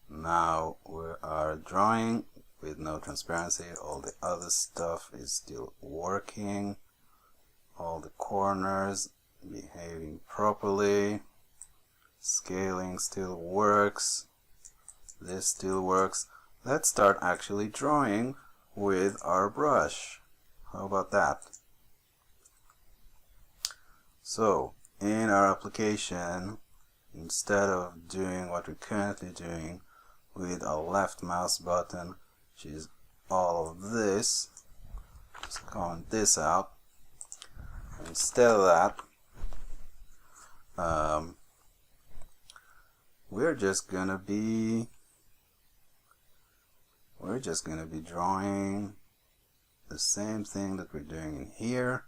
Speaker 1: Now we are drawing with no transparency. All the other stuff is still working. All the corners behaving properly. Scaling still works. This still works. Let's start actually drawing with our brush. How about that? So in our application, instead of doing what we're currently doing with our left mouse button, which is all of this, just comment this out. Instead of that, we're just gonna be drawing the same thing that we're doing in here.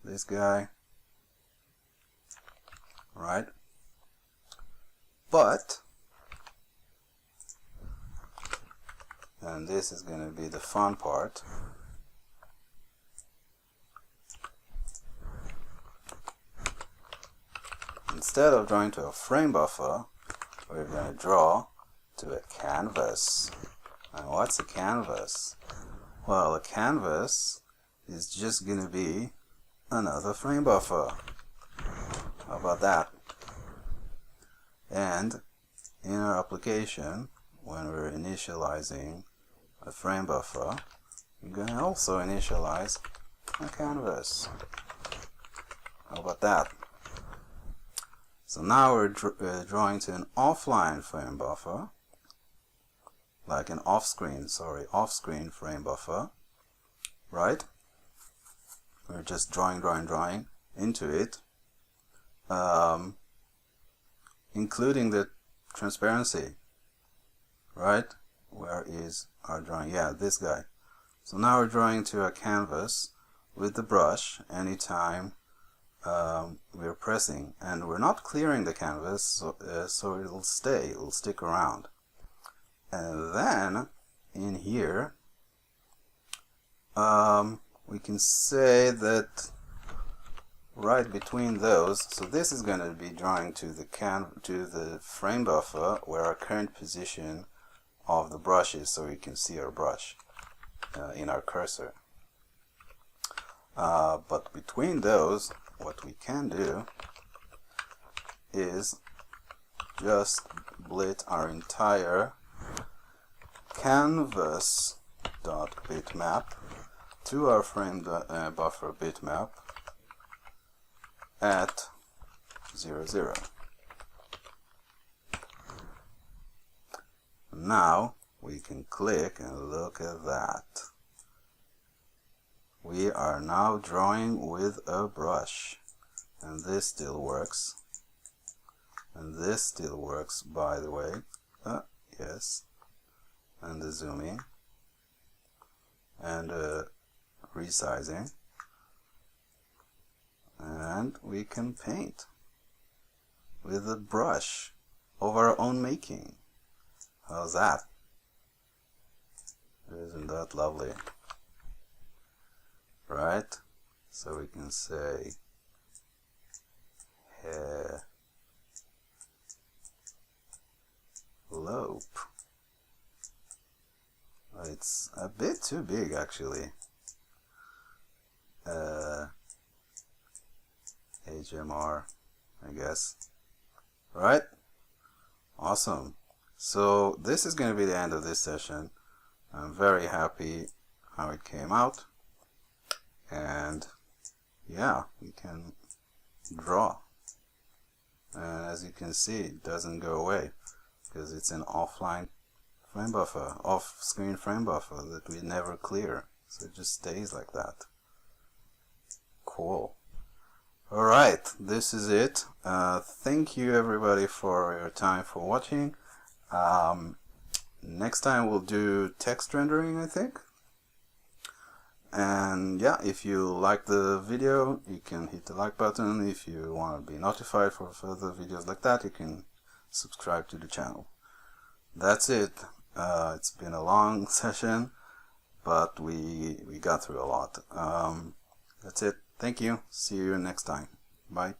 Speaker 1: This guy, right? But, and this is going to be the fun part, instead of drawing to a frame buffer, we're going to draw to a canvas. And what's a canvas? Well, a canvas is just going to be another frame buffer. How about that? And in our application, when we're initializing a frame buffer, we're going to also initialize a canvas. How about that? So now we're drawing to an offline frame buffer, like an off-screen frame buffer, right? We're just drawing into it, including the transparency, right? Where is our drawing? Yeah, this guy. So now we're drawing to a canvas with the brush anytime we're pressing, and we're not clearing the canvas, so it'll stick around. And then in here we can say that right between those, so this is going to be drawing to the frame buffer where our current position of the brush is, so we can see our brush in our cursor. But between those, what we can do is just split our entire canvas.bitmap to our frame buffer bitmap at 0, 0. Now we can click and look at that. We are now drawing with a brush, and this still works, and this still works, by the way. Yes, and the zooming and resizing, and we can paint with a brush of our own making. How's that? Isn't that lovely? Right? So we can say hello. It's a bit too big, actually. HMR, I guess. Right? Awesome. So this is going to be the end of this session. I'm very happy how it came out. And yeah, we can draw. And as you can see, it doesn't go away because it's an offline frame buffer, off-screen frame buffer that we never clear. So it just stays like that. Cool. Alright, this is it. Thank you everybody for your time for watching. Next time we'll do text rendering, I think. And yeah, if you like the video, you can hit the like button. If you want to be notified for further videos like that, you can subscribe to the channel. That's it. It's been a long session, but we got through a lot. That's it. Thank you. See you next time. Bye.